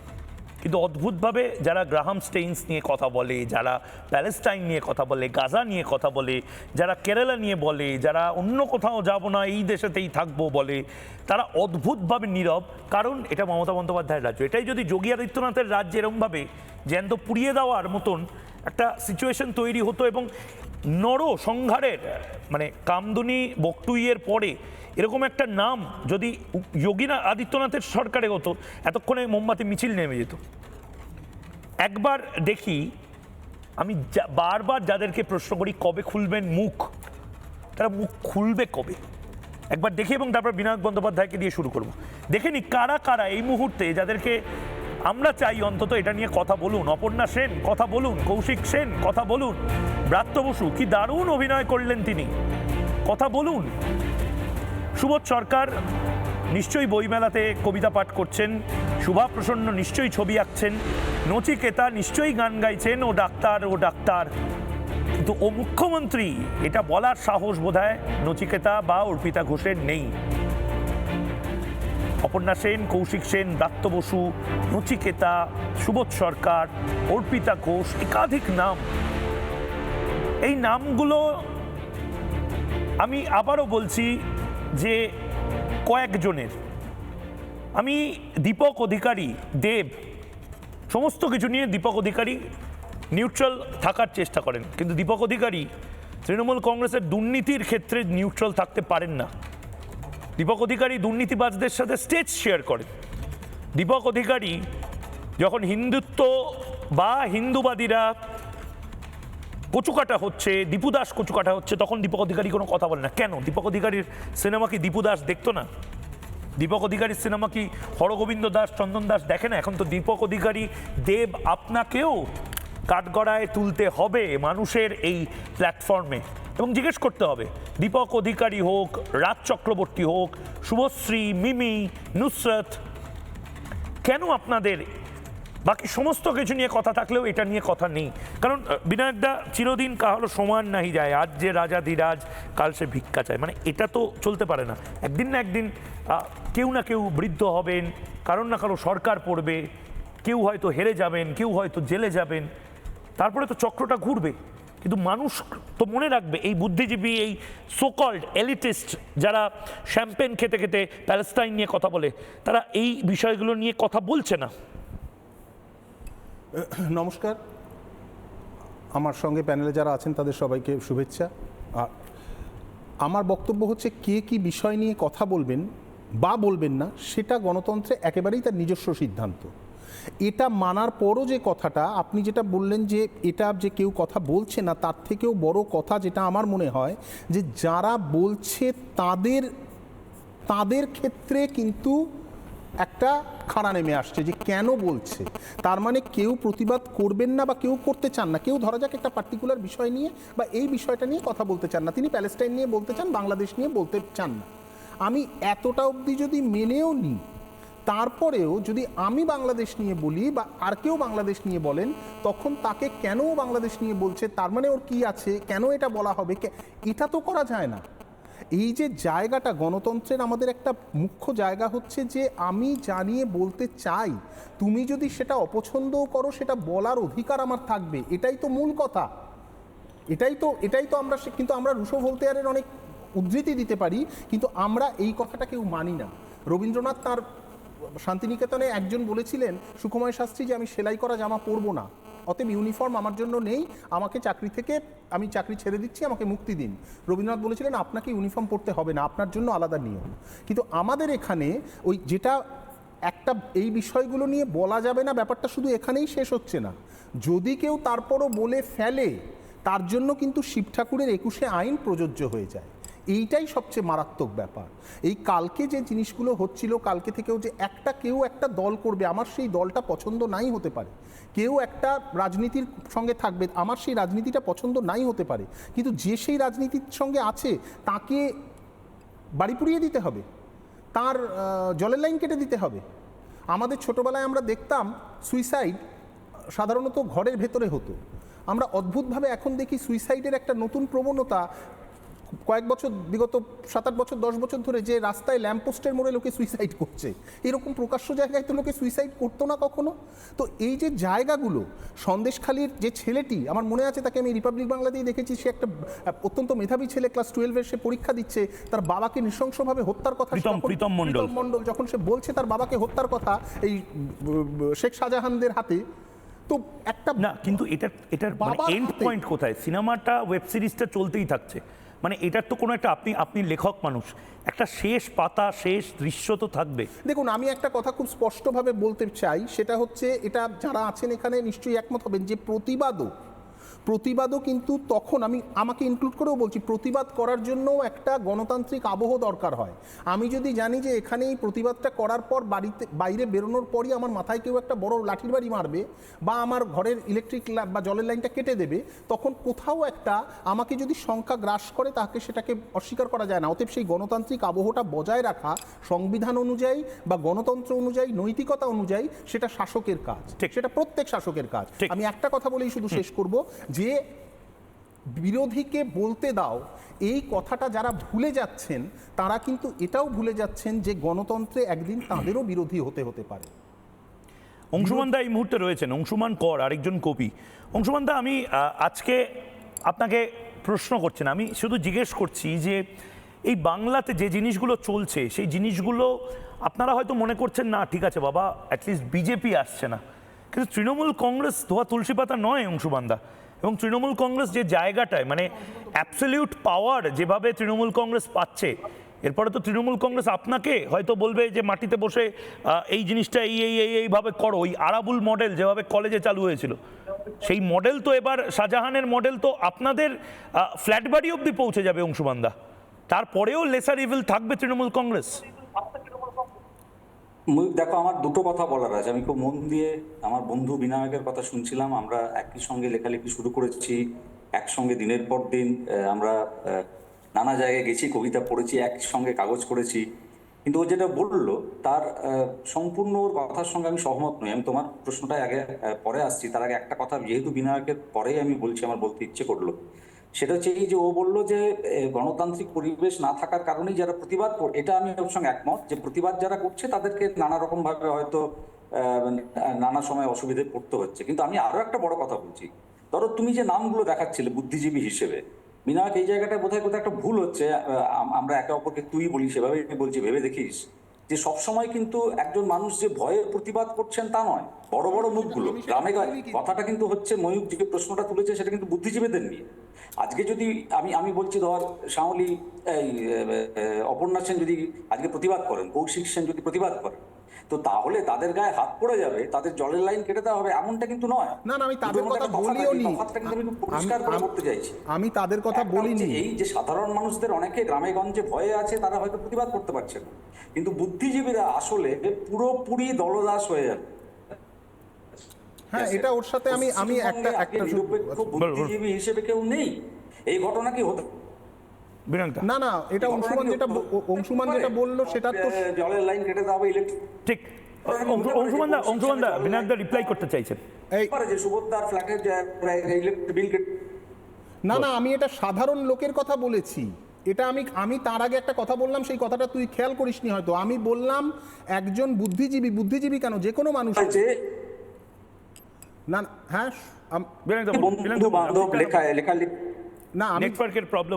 কিন্তু অদ্ভুতভাবে যারা গ্রাহাম স্টেইনস নিয়ে কথা বলে, যারা প্যালেস্টাইন নিয়ে কথা বলে, গাজা নিয়ে কথা বলে, যারা কেরালা নিয়ে বলে, যারা অন্য কোথাও যাব না এই দেশেতেই থাকবো বলে, তারা অদ্ভুতভাবে নীরব। কারণ এটা মমতা বন্দ্যোপাধ্যায়ের রাজ্য। এটাই যদি যোগী আদিত্যনাথের রাজ্যে এরমভাবে জ্যান্ত পুড়িয়ে দেওয়ার মতন একটা সিচুয়েশন তৈরি হতো, এবং সংহারের মানে কামদুনি বকটুইয়ের পরে এরকম একটা নাম যদি যোগী আদিত্যনাথের সরকারে হতো, এতক্ষণে মোমবাতি মিছিল নেমে যেত। একবার দেখি, আমি বারবার যাদেরকে প্রশ্ন করি কবে খুলবেন মুখ, তারা মুখ খুলবে কবে, একবার দেখি, এবং তারপর বিনায়ক বন্দ্যোপাধ্যায়কে দিয়ে শুরু করব। দেখে নি কারা কারা এই মুহূর্তে যাদেরকে আমরা চাই অন্তত এটা নিয়ে কথা বলুন। অপর্ণা সেন কথা বলুন, কৌশিক সেন কথা বলুন, ব্রাত্য বসু কি দারুণ অভিনয় করলেন তিনি, কথা বলুন। সুবোধ সরকার নিশ্চয়ই বইমেলাতে কবিতা পাঠ করছেন, শুভা প্রসন্ন নিশ্চয়ই ছবি আঁকছেন, নচিকেতা নিশ্চয়ই গান গাইছেন, ও ডাক্তার ও ডাক্তার। কিন্তু ও মুখ্যমন্ত্রী এটা বলার সাহস বোধহয় নচিকেতা বা অর্পিতা ঘোষের নেই। অপর্ণা সেন, কৌশিক সেন, ব্রাত্য বসু, নচিকেতা, সুবোধ সরকার, অর্পিতা ঘোষ, একাধিক নাম। এই নামগুলো আমি আবারও বলছি যে কয়েকজনের, আমি দীপক অধিকারী, দেব, সমস্ত কিছু নিয়ে দীপক অধিকারী নিউট্রাল থাকার চেষ্টা করেন, কিন্তু দীপক অধিকারী তৃণমূল কংগ্রেসের দুর্নীতির ক্ষেত্রে নিউট্রাল থাকতে পারেন না। দীপক অধিকারী দুর্নীতিবাজদের সাথে স্টেজ শেয়ার করেন। দীপক অধিকারী যখন হিন্দুত্ব বা হিন্দুবাদীরা কচুকাটা হচ্ছে, দীপু দাস কচুকাটা হচ্ছে, তখন দীপক অধিকারী কোনো কথা বলে না। কেন? দীপক অধিকারীর সিনেমা কি দীপু দাস দেখতো না? দীপক অধিকারীর সিনেমা কি হরগোবিন্দ দাস, চন্দন দাস দেখে না? এখন তো দীপক অধিকারী দেব আপনাকেও কাঠগড়ায় তুলতে হবে মানুষের এই প্ল্যাটফর্মে, এবং জিজ্ঞেস করতে হবে দীপক অধিকারী হোক, রাজ চক্রবর্তী হোক, শুভশ্রী, মিমি, নুসরত, কেন আপনাদের বাকি সমস্ত কিছু নিয়ে কথা থাকলেও এটা নিয়ে কথা নেই? কারণ বিনায়কদা চিরদিন কাহালো সমান নাহি যায়, আজ যে রাজা ধীরাজ কাল সে ভিক্ষা চায়, মানে এটা তো চলতে পারে না। একদিন না একদিন কেউ না কেউ বৃদ্ধ হবেন, কারণ না কারো সরকার পড়বে, কেউ হয়তো হেরে যাবেন, কেউ হয়তো জেলে যাবেন, তারপরে তো চক্রটা ঘুরবে। কিন্তু মানুষ তো মনে রাখবে, এই বুদ্ধিজীবী, এই সোকল্ড এলিটিস্ট যারা শ্যাম্পেন খেতে খেতে প্যালেস্টাইন নিয়ে কথা বলে, তারা এই বিষয়গুলো নিয়ে কথা বলছে না। নমস্কার, আমার সঙ্গে প্যানেলে যারা আছেন তাদের সবাইকে শুভেচ্ছা। আর আমার বক্তব্য হচ্ছে, কে কি বিষয় নিয়ে কথা বলবেন বা বলবেন না সেটা গণতন্ত্রে একেবারেই তার নিজস্ব সিদ্ধান্ত। এটা মানার পরও যে কথাটা আপনি যেটা বললেন যে এটা যে কেউ কথা বলছে না, তার থেকেও বড় কথা যেটা আমার মনে হয় যে যারা বলছে তাদের ক্ষেত্রে কিন্তু একটা খাড়া নেমে আসছে যে কেন বলছে। তার মানে কেউ প্রতিবাদ করবেন না বা কেউ করতে চান না। কেউ ধরা যাক একটা পার্টিকুলার বিষয় নিয়ে বা এই বিষয়টা নিয়ে কথা বলতে চান না, তিনি প্যালেস্টাইন নিয়ে বলতে চান, বাংলাদেশ নিয়ে বলতে চান না। আমি এতটা অবধি যদি মেনেও নিই, তারপরেও যদি আমি বাংলাদেশ নিয়ে বলি বা আর কেউ বাংলাদেশ নিয়ে বলেন, তখন তাকে কেন বাংলাদেশ নিয়ে বলছে, তার মানে ওর কি আছে, কেন এটা বলা হবে, এটা তো করা যায় না। এই যে জায়গাটা গণতন্ত্রের আমাদের একটা মুখ্য জায়গা হচ্ছে যে আমি জানিয়ে বলতে চাই, তুমি যদি সেটা অপছন্দও করো সেটা বলার অধিকার আমার থাকবে। এটাই তো মূল কথা। এটাই তো আমরা, কিন্তু আমরা রুশো ভোল্তেয়ারের অনেক উদ্ধৃতি দিতে পারি, কিন্তু আমরা এই কথাটা কেউ মানি না। রবীন্দ্রনাথ তার শান্তিনিকেতনে একজন বলেছিলেন, সুকুমার শাস্ত্রী, যে আমি সেলাই করা জামা পরবো না, অতএব ইউনিফর্ম আমার জন্য নেই, আমাকে আমি চাকরি ছেড়ে দিচ্ছি, আমাকে মুক্তি দিন। রবীন্দ্রনাথ বলেছিলেন, আপনাকে ইউনিফর্ম পরতে হবে না, আপনার জন্য আলাদা নিয়ম। কিন্তু আমাদের এখানে ওই যেটা একটা এই বিষয়গুলো নিয়ে বলা যাবে না, ব্যাপারটা শুধু এখানেই শেষ হচ্ছে না। যদি কেউ তারপরও বলে ফেলে, তার জন্য কিন্তু শিব ঠাকুরের 21শে আইন প্রযোজ্য হয়ে যায়। এইটাই সবচেয়ে মারাত্মক ব্যাপার। এই কালকে যে জিনিসগুলো হচ্ছিল, কালকে থেকেও যে কেউ একটা দল করবে, আমার সেই দলটা পছন্দ নাই হতে পারে, কেউ একটা রাজনীতির সঙ্গে থাকবে, আমার সেই রাজনীতিটা পছন্দ নাই হতে পারে, কিন্তু যে সেই রাজনীতির সঙ্গে আছে তাকে বাড়ি পুড়িয়ে দিতে হবে, তার জলের লাইন কেটে দিতে হবে। আমাদের ছোটবেলায় আমরা দেখতাম সুইসাইড সাধারণত ঘরের ভেতরে হতো। আমরা অদ্ভুতভাবে এখন দেখি সুইসাইডের একটা নতুন প্রবণতা কয়েক বছর, বিগত 7-8 বছর 10 বছর ধরে, যে রাস্তায় ল্যাম্পপোস্টের মোড়ে লোকে সুইসাইড করছে। এরকম প্রকাশ্য জায়গায় তো লোকে সুইসাইড করতো না কখনো। তো এই যে জায়গাগুলো, সন্দেশখালীর যে ছেলেটি, আমার মনে আছে, তাকে আমি রিপাবলিক বাংলাতেই দেখেছি, সে একটা অত্যন্ত মেধাবী ছেলে, ক্লাস 12-এর, সে পরীক্ষা দিচ্ছে, তার বাবাকে নৃশংসভাবে হত্যার কথা, প্রীতম মণ্ডল যখন সে বলছে তার বাবাকে হত্যার কথা এই শেখ শাহজাহানদের হাতে, তো একটা না, কিন্তু এটার এন্ড পয়েন্ট কোথায়? সিনেমাটা, ওয়েব সিরিজটা চলতেই থাকছে, মানে এটার তো কোনো একটা, আপনি লেখক মানুষ, একটা শেষ পাতা, শেষ দৃশ্য তো থাকবে। দেখুন, আমি একটা কথা খুব স্পষ্টভাবে বলতে চাই, সেটা হচ্ছে, এটা যারা আছেন এখানে নিশ্চয়ই একমত হবেন, যে প্রতিবাদও কিন্তু তখন, আমাকে ইনক্লুড করেও বলছি, প্রতিবাদ করার জন্য একটা গণতান্ত্রিক আবহ দরকার হয়। আমি যদি জানি যে এখানে এই প্রতিবাদটা করার পর বাইরে বেরোনোর পরই আমার মাথায় কেউ একটা বড় লাঠির বাড়ি মারবে বা আমার ঘরের ইলেকট্রিক বা জলের লাইনটা কেটে দেবে, তখন কোথাও একটা আমাকে যদি শঙ্কা গ্রাস করে, তাকে সেটাকে অস্বীকার করা যায় না। অতএব সেই গণতান্ত্রিক আবহটা বজায় রাখা সংবিধান অনুযায়ী বা গণতন্ত্র অনুযায়ী, নৈতিকতা অনুযায়ী, সেটা শাসকের কাজ, সেটা প্রত্যেক শাসকের কাজ। আমি একটা কথা বলেই শুধু শেষ করব, যে বিরোধীকে বলতে দাও, এই কথাটা যারা ভুলে যাচ্ছেন, তারা কিন্তু এটাও ভুলে যাচ্ছেন যে গণতন্ত্রে একদিন তাদেরও বিরোধী হতে পারে। অংশুমান দা এই মুহূর্তে রয়েছেন, অংশুমান কর, আরেকজন কবি। অংশুমান দা, আমি আজকে আপনাকে প্রশ্ন করছি না, আমি শুধু জিজ্ঞেস করছি যে এই বাংলাতে যে জিনিসগুলো চলছে, সেই জিনিসগুলো আপনারা হয়তো মনে করছেন না, ঠিক আছে বাবা, অ্যাটলিস্ট বিজেপি আসছে না, কিন্তু তৃণমূল কংগ্রেস ধোয়া তুলসী পাতা নয় অংশুমান দা। এবং তৃণমূল কংগ্রেস যে জায়গাটায়, মানে অ্যাবসলিউট পাওয়ার যেভাবে তৃণমূল কংগ্রেস পাচ্ছে, এরপরে তো তৃণমূল কংগ্রেস আপনাকে হয়তো বলবে যে মাটিতে বসে এই জিনিসটা এইভাবে করো, ওই আরাবুল মডেল যেভাবে কলেজে চালু হয়েছিল সেই মডেল তো এবার শাহজাহানের মডেল তো আপনাদের ফ্ল্যাট বাড়ি অবধি পৌঁছে যাবে অংশুমানদা। তারপরেও লেসার ইভিল থাকবে তৃণমূল কংগ্রেস। দেখো, আমার দুটো কথা বলার আছে। আমি খুব মন দিয়ে আমার বন্ধু বিনায়কের কথা শুনছিলাম। আমরা একই সঙ্গে লেখালেখি শুরু করেছি, একসঙ্গে দিনের পর দিন আমরা নানা জায়গায় গেছি, কবিতা পড়েছি, একসঙ্গে কাগজ করেছি। কিন্তু ও যেটা বললো তার সম্পূর্ণ ওর কথার সঙ্গে আমি সহমত নই। আমি তোমার প্রশ্নটা আগে পরে আসছি, তার আগে একটা কথা যেহেতু বিনায়কের পরেই আমি বলছি, আমার বলতে ইচ্ছে করলো। সেটা হচ্ছে এই যে ও বললো যে গণতান্ত্রিক পরিবেশ না থাকার কারণেই যারা প্রতিবাদ করে, এটা আমি ওর সঙ্গে একমত যে প্রতিবাদ যারা করছে তাদেরকে নানা রকম ভাবে হয়তো নানা সময় অসুবিধায় পড়তে হচ্ছে। কিন্তু আমি আরো একটা বড় কথা বলছি, ধরো তুমি যে নামগুলো দেখাচ্ছিলে বুদ্ধিজীবী হিসেবে, বিনায়ক এই জায়গাটা কোথায় একটা ভুল হচ্ছে। আমরা একে অপরকে তুই বলি, সেভাবে বলছি, ভেবে দেখিস যে সবসময় কিন্তু একজন মানুষ যে ভয়ে প্রতিবাদ করছেন তা নয়, বড় বড় মুখগুলো গ্রামে কথাটা কিন্তু হচ্ছে। ময়ূর যে প্রশ্নটা তুলেছে সেটা কিন্তু বুদ্ধিজীবীদের নিয়ে। আজকে যদি আমি বলছি, ধর শ্যামলী এই অপর্ণা সেন যদি আজকে প্রতিবাদ করেন, কৌশিক সেন যদি প্রতিবাদ করেন, তো তাহলে তাদের গায়ে হাত পড়ে যাবে, তাদের জলের লাইন কেটে দেওয়া হবে, এমনটা কিন্তু নয়। না আমি তাদের কথা বলিও নি, পরিষ্কার করে করতে চাইছি। আমি তাদের কথা বলিনি। এই যে সাধারণ মানুষদের অনেকে গ্রামে গঞ্জে ভয়ে আছে, তারা হয়তো প্রতিবাদ করতে পারছে না, কিন্তু বুদ্ধিজীবীরা আসলে পুরোপুরি দলদাস হয়ে যাবে। হ্যাঁ, এটা ওর সাথে আমি একটা নিরপেক্ষ বুদ্ধিজীবী হিসেবে কেউ নেই। এই ঘটনা কি হতে না এটা অংশুমান যেটা বললো সেটা তো জলের লাইন কেটে দেওয়া হবে, ইলেকট্রিক। ঠিক, অংশুমানদা বিনায়কদা রিপ্লাই করতে চাইছেন যে সুভদ্রার ফ্ল্যাটের ইলেকট্রিক বিল কেটে। না আমি এটা সাধারণ লোকের কথা বলেছি। এটা আমি তার আগে একটা কথা বললাম, সেই কথাটা তুই খেয়াল করিসনি হয়তো। আমি বললাম একজন বুদ্ধিজীবী কেন, যে কোনো মানুষ না। হ্যাঁ, বন্ধু বান্ধব লেখা না, নেটওয়ার্কের প্রবলেম।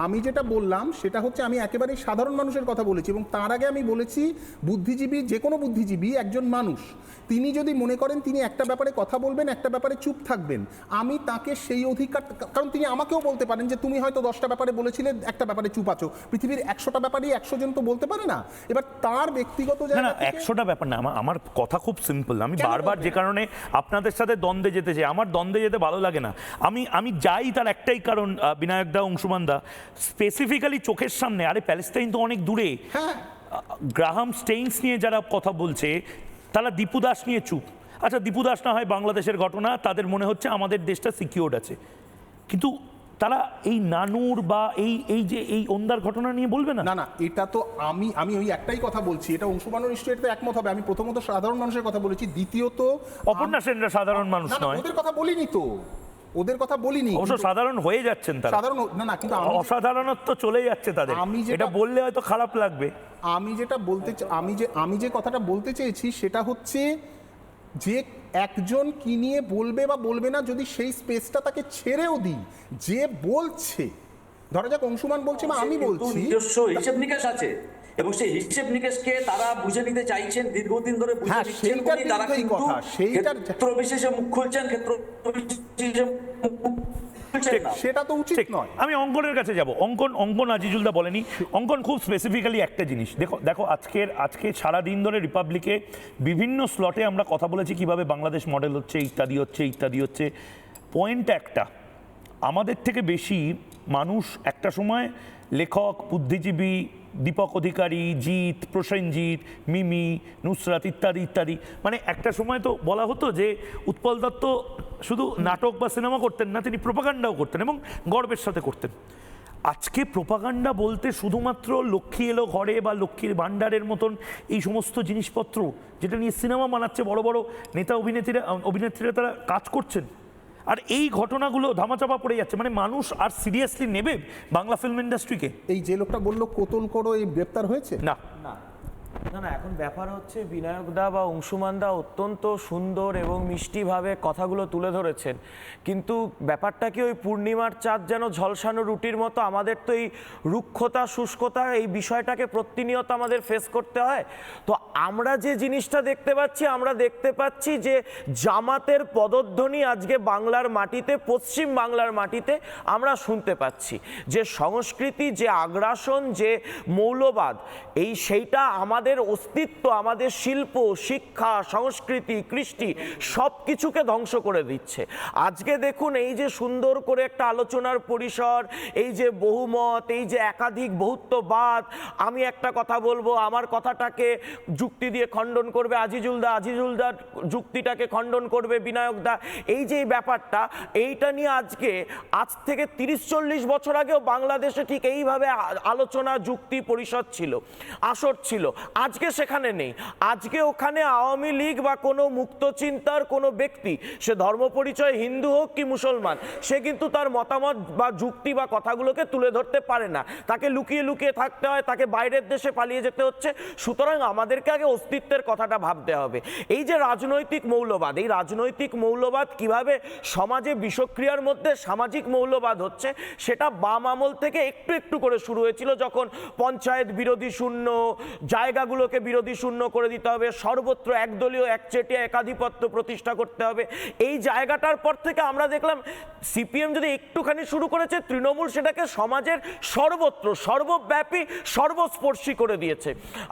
আমি যেটা বললাম সেটা হচ্ছে আমি একেবারেই সাধারণ মানুষের কথা বলেছি, এবং তার আগে আমি বলেছি বুদ্ধিজীবী, যে কোনো বুদ্ধিজীবী একজন মানুষ, তিনি যদি মনে করেন তিনি একটা ব্যাপারে কথা বলবেন, একটা ব্যাপারে চুপ থাকবেন, আমি তাকে সেই অধিকার, কারণ তিনি আমাকেও বলতে পারেন যে তুমি হয়তো 10টা ব্যাপারে বলেছিলে, একটা ব্যাপারে চুপ আছো। পৃথিবীর 100টা ব্যাপারেই 100 জন তো বলতে পারে না। এবার তার ব্যক্তিগত না 100টা ব্যাপার না, আমার কথা খুব সিম্পল। আমি বারবার যে কারণে আপনাদের সাথে দ্বন্দ্বে যেতে চাই, আমার দ্বন্দ্বে যেতে ভালো লাগে না। আমি যাই তার একটাই কারণ, বিনায়ক দা, অংশুমান দা, স্পেসিফিক্যালি চোখের সামনে, আরে প্যালেস্টাইন তো অনেক দূরে। গ্রাহাম স্টেইনস নিয়ে যারা কথা বলছে, তারা দীপু দাস নিয়ে চুপ। আচ্ছা, দীপু দাস না হয় বাংলাদেশের ঘটনা, তাদের মনে হচ্ছে আমাদের দেশটা সিকিউরড আছে, কিন্তু তারা এই নানুর বা এই ওন্দার ঘটনা নিয়ে বলবে না। না এটা তো আমি ওই একটাই কথা বলছি, এটা অংশুমানও নিশ্চয়ই এটা একমত হবে। আমি প্রথমত সাধারণ মানুষের কথা বলেছি, দ্বিতীয়ত অপর্ণা সেনরা সাধারণ মানুষ নয়, ওদের কথা বলিনি তো, ওদের কথা বলিনি। অবশ্য সাধারণ হয়ে যাচ্ছেন তারা, সাধারণ না কিন্তু অসাধারণত্ব চলে যাচ্ছে তাদের। এটা বললে হয়তো খারাপ লাগবে। আমি যে কথাটা বলতে চেয়েছি সেটা হচ্ছে যে একজন কি নিয়ে বলবে বা বলবে না, যদি সেই স্পেসটা তাকে ছেড়েও দিই, যে বলছে, ধরা যাক অংশুমান বলছে বা আমি বলছি, নিজস্ব হিসেব নিকেশ আছে, এবং সেই হিসেব নিকেশকে তারা বুঝে নিতে চাইছেন, দীর্ঘদিন ধরে বুঝে নিচ্ছেন, তারা কিন্তু ক্ষেত্র বিশেষে মুখ খুলছেন, ক্ষেত্র বিশেষে সেটা তো উচিত নয়। আমি অঙ্কনের কাছে যাব। অঙ্কন আজিজুলদা বলেনি, অঙ্কন খুব স্পেসিফিক্যালি একটা জিনিস দেখো আজকে সারা দিন ধরে রিপাবলিকে বিভিন্ন স্লটে আমরা কথা বলেছি কিভাবে বাংলাদেশ মডেল হচ্ছে, ইত্যাদি হচ্ছে। পয়েন্ট একটা, আমাদের থেকে বেশি মানুষ একটা সময় লেখক, বুদ্ধিজীবী, দীপক অধিকারী, জিৎ, প্রসেনজিৎ, মিমি, নুসরাত ইত্যাদি, মানে একটা সময় তো বলা হতো যে উৎপল দত্ত শুধু নাটক বা সিনেমা করতেন না, তিনি প্রোপাগান্ডাও করতেন এবং গর্বের সাথে করতেন। আজকে প্রোপাগান্ডা বলতে শুধুমাত্র লক্ষ্মী এলো ঘরে বা লক্ষ্মীর ভাণ্ডারের মতন এই সমস্ত জিনিসপত্র, যেটা নিয়ে সিনেমা বানাচ্ছে বড় বড় নেতা অভিনেত্রীরা তারা কাজ করছেন, আর এই ঘটনাগুলো ধামাচাপা পড়ে যাচ্ছে। মানে মানুষ আর সিরিয়াসলি নেবে বাংলা ফিল্ম ইন্ডাস্ট্রিকে? এই যে লোকটা বললো কোতল করো, এই গ্রেপ্তার হয়েছে না, না না, এখন ব্যাপার হচ্ছে বিনায়ক দা বা অংশুমান দা অত্যন্ত সুন্দর এবং মিষ্টিভাবে কথাগুলো তুলে ধরেছেন, কিন্তু ব্যাপারটা কি ওই পূর্ণিমার চাঁদ যেন ঝলসানো রুটির মতো আমাদের তো এই রুক্ষতা শুষ্কতা এই বিষয়টাকে প্রতিনিয়ত আমাদের ফেস করতে হয়। তো আমরা যে জিনিসটা দেখতে পাচ্ছি, আমরা দেখতে পাচ্ছি যে জামাতের পদধ্বনি আজকে বাংলার মাটিতে, পশ্চিম বাংলার মাটিতে আমরা শুনতে পাচ্ছি। যে সংস্কৃতি, যে আগ্রাসন, যে মৌলবাদ, সেইটা আমাদের অস্তিত্ব, আমাদের শিল্প, শিক্ষা, সংস্কৃতি, কৃষ্টি সব কিছুকে ধ্বংস করে দিচ্ছে। আজকে দেখুন এই যে সুন্দর করে একটা আলোচনার পরিসর, এই যে বহুমত, এই যে একাধিক বহুত্ববাদ, আমি একটা কথা বলবো, আমার কথাটাকে যুক্তি দিয়ে খণ্ডন করবে আজিজুল দা, আজিজুল দার যুক্তিটাকে খণ্ডন করবে বিনায়ক দা, এই যে ব্যাপারটা, এইটা নিয়ে আজ থেকে 30-40 বছর আগেও বাংলাদেশে ঠিক এইভাবে আলোচনা, যুক্তি পরিষদ ছিল, আসর ছিল। আজকে সেখানে নেই। আজকে ওখানে আওয়ামী লীগ বা কোনো মুক্ত চিন্তার কোনো ব্যক্তি, সে ধর্ম পরিচয় হিন্দু হোক কি মুসলমান, সে কিন্তু তার মতামত বা যুক্তি বা কথাগুলোকে তুলে ধরতে পারে না। তাকে লুকিয়ে লুকিয়ে থাকতে হয়, তাকে বাইরের দেশে পালিয়ে যেতে হচ্ছে। সুতরাং আমাদেরকে আগে অস্তিত্বের কথাটা ভাবতে হবে। এই যে রাজনৈতিক মৌলবাদ, এই রাজনৈতিক মৌলবাদ কিভাবে সমাজে বিষক্রিয়ার মধ্যে সামাজিক মৌলবাদ হচ্ছে, সেটা বাম আমল থেকে একটু একটু করে শুরু হয়েছিল, যখন পঞ্চায়েত বিরোধী শূন্য, জায়গাগুলোকে বিরোধী শূন্য করে দিতে হবে, সর্বত্র একদলীয় একচেটিয়া একাধিপত্য প্রতিষ্ঠা করতে হবে। এই জায়গাটার পর থেকে আমরা দেখলাম সিপিএম যদি একটুখানি শুরু করেছে, তৃণমূল সেটাকে সমাজের সর্বত্র, সর্বব্যাপী, সর্বস্পর্শী করে দিয়েছে।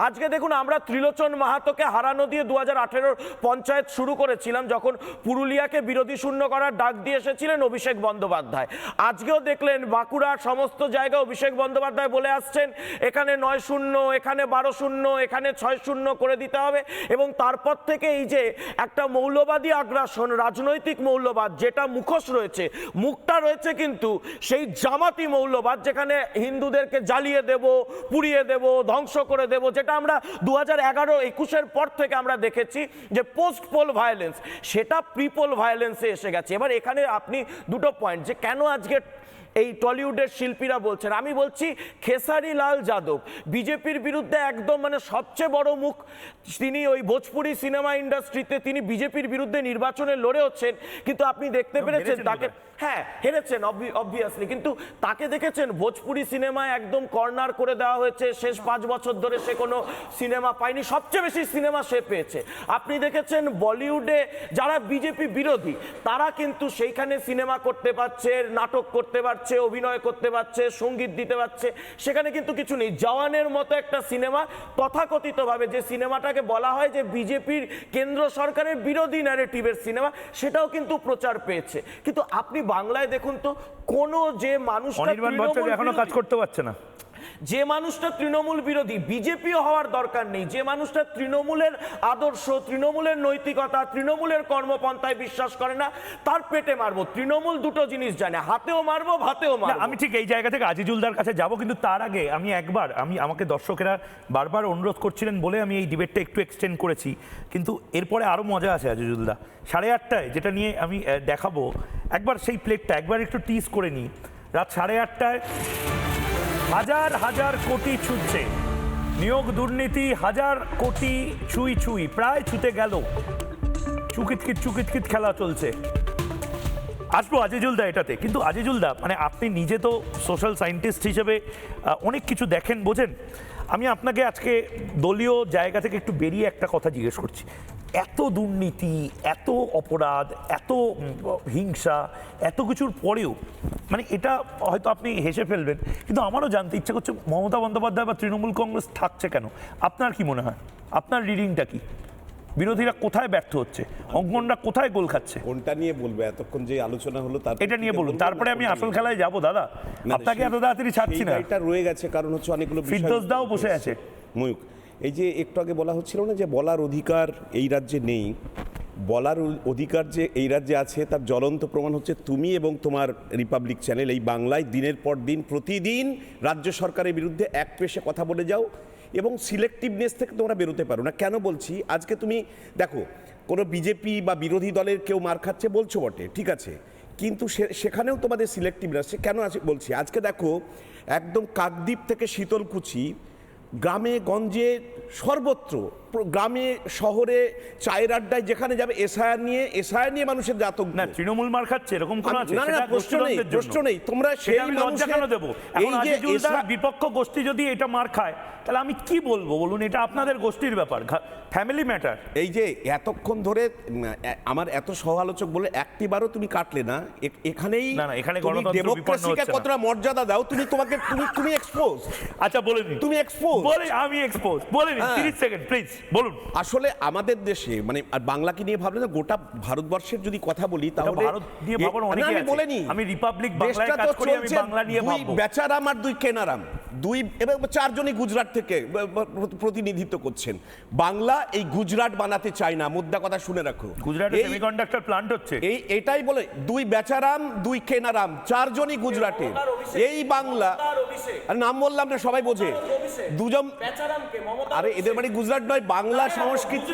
আজকে দেখুন আমরা ত্রিলোচন মাহাতোকে হারানো দিয়ে 2018 পঞ্চায়েত শুরু করেছিলাম, যখন পুরুলিয়াকে বিরোধী শূন্য করার ডাক দিয়ে এসেছিলেন অভিষেক বন্দ্যোপাধ্যায়। আজকেও দেখলেন বাঁকুড়ার সমস্ত জায়গায় অভিষেক বন্দ্যোপাধ্যায় বলে আসছেন এখানে 9-0, এখানে 12-0, এখানে 6-0 করে দিতে হবে। এবং তারপর থেকে এই যে একটা মৌলবাদী আগ্রাসন, রাজনৈতিক মৌলবাদ, যেটা মুখোশ রয়েছে, মুখটা রয়েছে কিন্তু সেই জামাতি মৌলবাদ, যেখানে হিন্দুদেরকে জ্বালিয়ে দেব, পুড়িয়ে দেব, ধ্বংস করে দেব, যেটা আমরা 2011-21 পর থেকে আমরা দেখেছি যে পোস্ট পোল ভায়োলেন্স, সেটা প্রিপোল ভায়োলেন্সে এসে গেছে। এবার এখানে আপনি দুটো পয়েন্ট, যে কেন আজকে এই টলিউডের শিল্পীরা বলছেন, আমি বলছি খেসারি লাল যাদব বিজেপির বিরুদ্ধে একদম মানে সবচেয়ে বড় মুখ, তিনি ওই ভোজপুরি সিনেমা ইন্ডাস্ট্রিতে তিনি বিজেপির বিরুদ্ধে নির্বাচনে লড়েওছেন, কিন্তু আপনি দেখতে পেরেছেন তাকে, হ্যাঁ হেরেছেন অবভিয়াসলি, কিন্তু তাকে দেখেছেন ভোজপুরি সিনেমায় একদম কর্নার করে দেওয়া হয়েছে। শেষ 5 বছর ধরে সে কোনো সিনেমা পায়নি, সবচেয়ে বেশি সিনেমা সে পেয়েছে। আপনি দেখেছেন বলিউডে যারা বিজেপি বিরোধী, তারা কিন্তু সেইখানে সিনেমা করতে পারছে, নাটক করতে পারছে, অভিনয় করতে পারছে, সঙ্গীত দিতে পারছে। সেখানে কিন্তু কিছু নেই। জওয়ানের মতো একটা সিনেমা, তথাকথিতভাবে যে সিনেমাটাকে বলা হয় যে বিজেপির কেন্দ্র সরকারের বিরোধী ন্যারেটিভের সিনেমা, সেটাও কিন্তু প্রচার পেয়েছে। কিন্তু আপনি বাংলায় দেখুন তো, কোনো যে মানুষটা এখনো কাজ করতে পারছে না, যে মানুষটা তৃণমূল বিরোধী, বিজেপিও হওয়ার দরকার নেই, যে মানুষটা তৃণমূলের আদর্শ, তৃণমূলের নৈতিকতা, তৃণমূলের কর্মপন্থায় বিশ্বাস করে না, তার পেটে মারবো। তৃণমূল দুটো জিনিস জানে, হাতেও মারবো, ভাতেও মারবো। আমি ঠিক এই জায়গা থেকে আজিজুলদার কাছে যাব, কিন্তু তার আগে আমাকে দর্শকেরা বারবার অনুরোধ করছিলেন বলে আমি এই ডিবেটটা একটু এক্সটেন্ড করেছি, কিন্তু এরপরে আরো মজা আছে আজিজুলদা। 8:30 যেটা নিয়ে আমি দেখাবো, একবার সেই প্লেটটা একবার একটু টিজ করে নিই। রাত 8:30 হাজার হাজার কোটি ছুটছে, নিয়োগ দুর্নীতি হাজার কোটি ছুঁই প্রায় ছুতে গেল, চুকিতকিত খেলা চলছে। আসবো আজিজুলদা এটাতে, কিন্তু আজিজুলদা মানে আপনি নিজে তো সোশ্যাল সায়েন্টিস্ট হিসেবে অনেক কিছু দেখেন, বোঝেন। আমি আপনাকে আজকে দলীয় জায়গা থেকে একটু বেরিয়ে একটা কথা জিজ্ঞেস করছি। এত দুর্নীতি, এত অপরাধ, এত হিংসা, এত কিছুর পরেও মানে এটা হয়তো আপনি হেসে ফেলবেন, কিন্তু আমারও জানতে ইচ্ছা করছে মমতা বন্দ্যোপাধ্যায় বা তৃণমূল কংগ্রেস থাকছে কেন? আপনার কি মনে হয়? আপনার রিডিংটা কি? বিরোধীরা কোথায় ব্যর্থ হচ্ছে, অঙ্গনরা কোথায় গোল খাচ্ছে? কোনটা নিয়ে বলবে? এতক্ষণ যে আলোচনা হলো তার এটা নিয়ে বলুন, তারপরে আমি আসল খেলায় যাব। দাদা আপনাকে এত তাড়াতাড়ি ছাড়ছি না, এটা রয়ে গেছে কারণ হচ্ছে অনেকগুলো ফিরদৌস দাও বসে আছে। ময়ূক, এই যে একটু আগে বলা হচ্ছিল না যে বলার অধিকার এই রাজ্যে নেই, বলার অধিকার যে এই রাজ্যে আছে তার জ্বলন্ত প্রমাণ হচ্ছে তুমি এবং তোমার রিপাবলিক চ্যানেল এই বাংলায় দিনের পর দিন প্রতিদিন রাজ্য সরকারের বিরুদ্ধে এক পেশে কথা বলে যাও এবং সিলেক্টিভনেস থেকে তোমরা বেরোতে পারো না। কেন বলছি? আজকে তুমি দেখো কোনো বিজেপি বা বিরোধী দলের কেউ মার খাচ্ছে বলছো বটে, ঠিক আছে, কিন্তু সেখানেও তোমাদের সিলেক্টিভনেস কেন আছে বলছি। আজকে দেখো একদম কাকদ্বীপ থেকে শীতলকুচি গ্রামে গঞ্জে সর্বত্র গ্রামে শহরে চায়ের আড্ডায় যেখানে যাবে এসআইআর নিয়ে মানুষের জাতক না তৃণমূল মার খাচ্ছে এরকম কোন আছে? না, না, সেটা প্রশ্ন নেই, গোষ্ঠীদ্বন্দ্বের জন্য। প্রশ্ন নেই। তোমরা সেটা সেই আমি লজ্জা মানুষের- কেন দেবো? এখন এই যে আজিজুলদার এসআর- বিপক্ষ গোষ্ঠী যদি এটা মার খায় তাহলে আমি কি বলবো বলুন? এটা আপনাদের গোষ্ঠীর ব্যাপার, ফ্যামিলি ম্যাটার। এই যে এতক্ষণ ধরে আমার এত সহালোচক বলে একটিবারও তুমি কাটলে না। এখানেই না, না, এখানে তুমি গণতন্ত্র বিপন্ন ডেমোক্রেসিকে হচ্ছে না। কতটা মর্যাদা দাও, তুমি এক্সপোজ। আচ্ছা বলে নিন, তুমি এক্সপোজ। বলে আমি এক্সপোজ বলে নিন, হ্যাঁ। 30 সেকেন্ড প্লিজ বলুন। আসলে আমাদের দেশে মানে আর বাংলাকে নিয়ে ভাবলে না, গোটা ভারতবর্ষের যদি কথা বলি তাহলে ভারত নিয়ে ভাবার না, অনেকে আমি আছে। বলিনি। আমি রিপাবলিক বাংলায় দেশটা কাজ তো করি, আমি চলছে বাংলা নিয়ে দুই ভাববো। বেচারাম আর দুই কেনারাম, দুই এবং চারজনই গুজরাট থেকে প্রতিনিধিত্ব করছেন। বাংলা এই গুজরাট বানাতে চায় না, মুদ্রা কথা শুনে রাখো। গুজরাটে এই- সেমিকন্ডাক্টর প্লান্ট হচ্ছে। এটাই বলে দুই বেচারাম দুই কেনারাম, চারজনই গুজরাটে। এই বাংলা আর নাম বললাম না, সবাই বোঝে। দুজন, আরে এদের বাড়ি গুজরাট নয়, বাংলা সংস্কৃতি।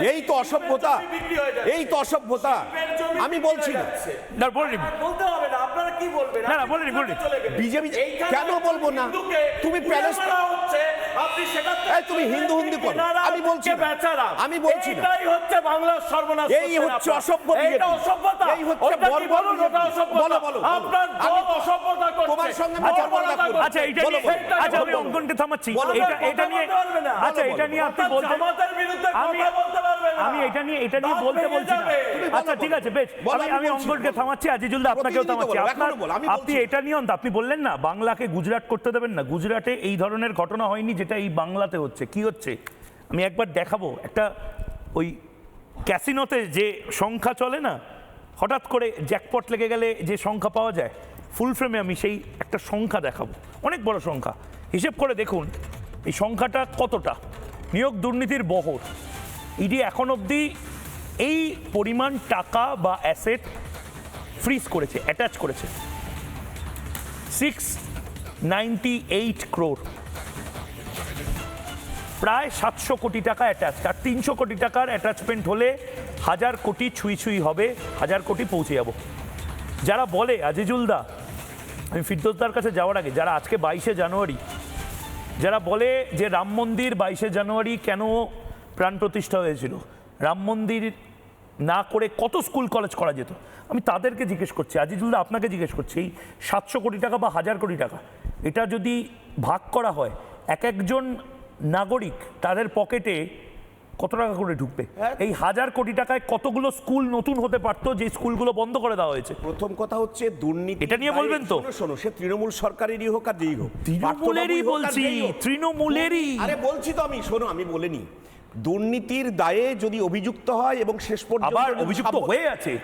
এই তো অসভ্যতা, এই তো অসভ্যতা। আমি বলছি না, না বলে নিন, বলতে হবে না, আপনারা কি বলবেন? না, না, বলে নিন, বলে নিন। বিজেপি কেন বলবো না? তুমি প্যালেস্টাইন, আপনি সেটাতে এই তুমি হিন্দু করো, আমি বলছি না, আমি বলছি না। এটাই হচ্ছে বাংলার সর্বনাশ। এই হচ্ছে অসভ্য এইটা বিজেপি। অসভ্যতা। এই হচ্ছে ওটা কি বর্বর বলুন, বিজেপি। ওটা অসভ্যতা। বলো, বলো, বলো। আপনার আমি দল অসভ্যতা করছে। তোমার সঙ্গে বর্বরতা করবো। আচ্ছা এটা বলো, নিয়ে, বলো। আচ্ছা আমি বলো, বলো। অঙ্কনকে থামাচ্ছি। বলো, এটা বলো। এটা নিয়ে, কথা বলতে পারবে না। আচ্ছা বলো, এটা বলো। নিয়ে আপনি আপনার বলতে, জামাতের বিরুদ্ধে আমি কথা বলতে পারবে না। আমি এটা নিয়ে দাঁত বলতে ভেঙে বলছি না। যাবে। তুমি বলো, আচ্ছা ঠিক বলো। আছে, বেশ। বলো, আমি আমি বলছি, অঙ্কনকে বলো। থামাচ্ছি, আজিজুলদা আপনাকেও প্রতিনিধিত্ব থামাচ্ছি। বলো, আপনার এখনো বলো, আমি আপনি বলছি। এটা নিয়ে আপনি বললেন না বাংলাকে গুজরাট করতে দেবেন না। গুজরাটে এই ধরনের ঘটনা হয়নি যেটা এই বাংলাতে হচ্ছে। কি হচ্ছে আমি একবার দেখাবো। একটা ওই ক্যাসিনোতে যে সংখ্যা চলে না, হঠাৎ করে জ্যাকপট লেগে গেলে যে সংখ্যা পাওয়া যায়, ফুল ফ্রেমে আমি সেই একটা সংখ্যা দেখাবো, অনেক বড় সংখ্যা। হিসেব করে দেখুন এই সংখ্যাটা কতটা। নিয়োগ দুর্নীতির বহর। ইডি এখন অবধি এই পরিমাণ টাকা বা অ্যাসেট ফ্রিজ করেছে, অ্যাটাচ করেছে। 698 crore, প্রায় 700 কোটি টাকা অ্যাটাচ। আর 300 কোটি টাকার অ্যাটাচমেন্ট হলে 1000 কোটি ছুঁই হবে, 1000 কোটি পৌঁছে যাব। যারা বলে আজিজুলদা, আমি ফিরদৌসদার কাছে যাওয়ার আগে, যারা আজকে 22শে জানুয়ারি যারা বলে যে রাম মন্দির 22শে জানুয়ারি কেন প্রাণ প্রতিষ্ঠা হয়েছিল, রাম মন্দির না করে কত স্কুল কলেজ করা যেত, আমি তাদেরকে জিজ্ঞেস করছি, আজিজুলদা আপনাকে জিজ্ঞেস করছি, এই 700 কোটি টাকা বা 1000 কোটি টাকা এটা যদি ভাগ করা হয়, এক একজন নাগরিক তাদের পকেটে কত টাকা করে ঢুকবে? এই 1000 কোটি টাকায় কতগুলো স্কুল নতুন হতে পারতো যে স্কুলগুলো বন্ধ করে দেওয়া হয়েছে? প্রথম কথা হচ্ছে দুর্নীতি। এটা নিয়ে বলবেন তো? শোনো, সে তৃণমূল সরকারেরই হোক আর যেই হোক, তৃণমূলেরই পার্থবাবুই হোক আর বলছি, যেই হোক। তৃণমূলেরই। আরে বলছি তো আমি, শোনো আমি বলিনি। দুর্নীতির দায়ে যদি অভিযুক্ত হয় এবং শেষ পর্যন্ত আবার যদি অভিযুক্ত হয়ে আছে,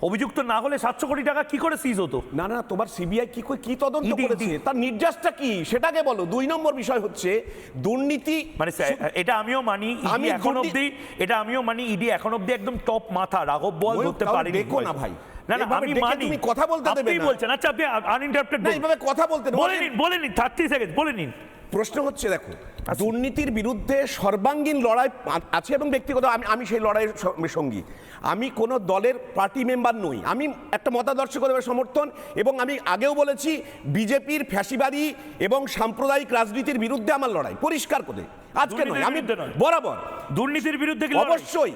অভিযুক্ত না হলে 700 কোটি টাকা কি করে সিজ হতো? না না, তোমার সিবিআই কি তদন্ত ইডি, করেছে, তার নির্যাসটা কি সেটাকে বলো। 2 নম্বর বিষয় হচ্ছে দুর্নীতি। মানে এটা আমিও মানি, আমি ইডি এখন দুর্নীতি- অবধি, এটা আমিও মানি, ইডি এখন অবধি একদম টপ মাথা, রাঘব বোয়াল ধরতে তাহলে পারেনি। দেখো না ভাই, না না, এভাবে আমি ডেকে মানি। তুমি কথা বলতে দেবে আপনি না। বলছেন, আচ্ছা আপনি আনইন্টারাপ্টেড না, এইভাবে কথা বলতে দেবে না। বলে নিন 30 সেকেন্ড বলে নিন। প্রশ্ন হচ্ছে, দেখো দুর্নীতির বিরুদ্ধে সর্বাঙ্গীন লড়াই আছে এবং ব্যক্তিগত আমি সেই লড়াইয়ের সঙ্গী। আমি কোনো দলের পার্টি মেম্বার নই, আমি একটা মতাদর্শিকতার সমর্থন, এবং আমি আগেও বলেছি বিজেপির ফ্যাসিবাদী এবং সাম্প্রদায়িক রাজনীতির বিরুদ্ধে আমার লড়াই পরিষ্কার করে, আজকে নয়, আমি বরাবর দুর্নীতির বিরুদ্ধে কি অবশ্যই,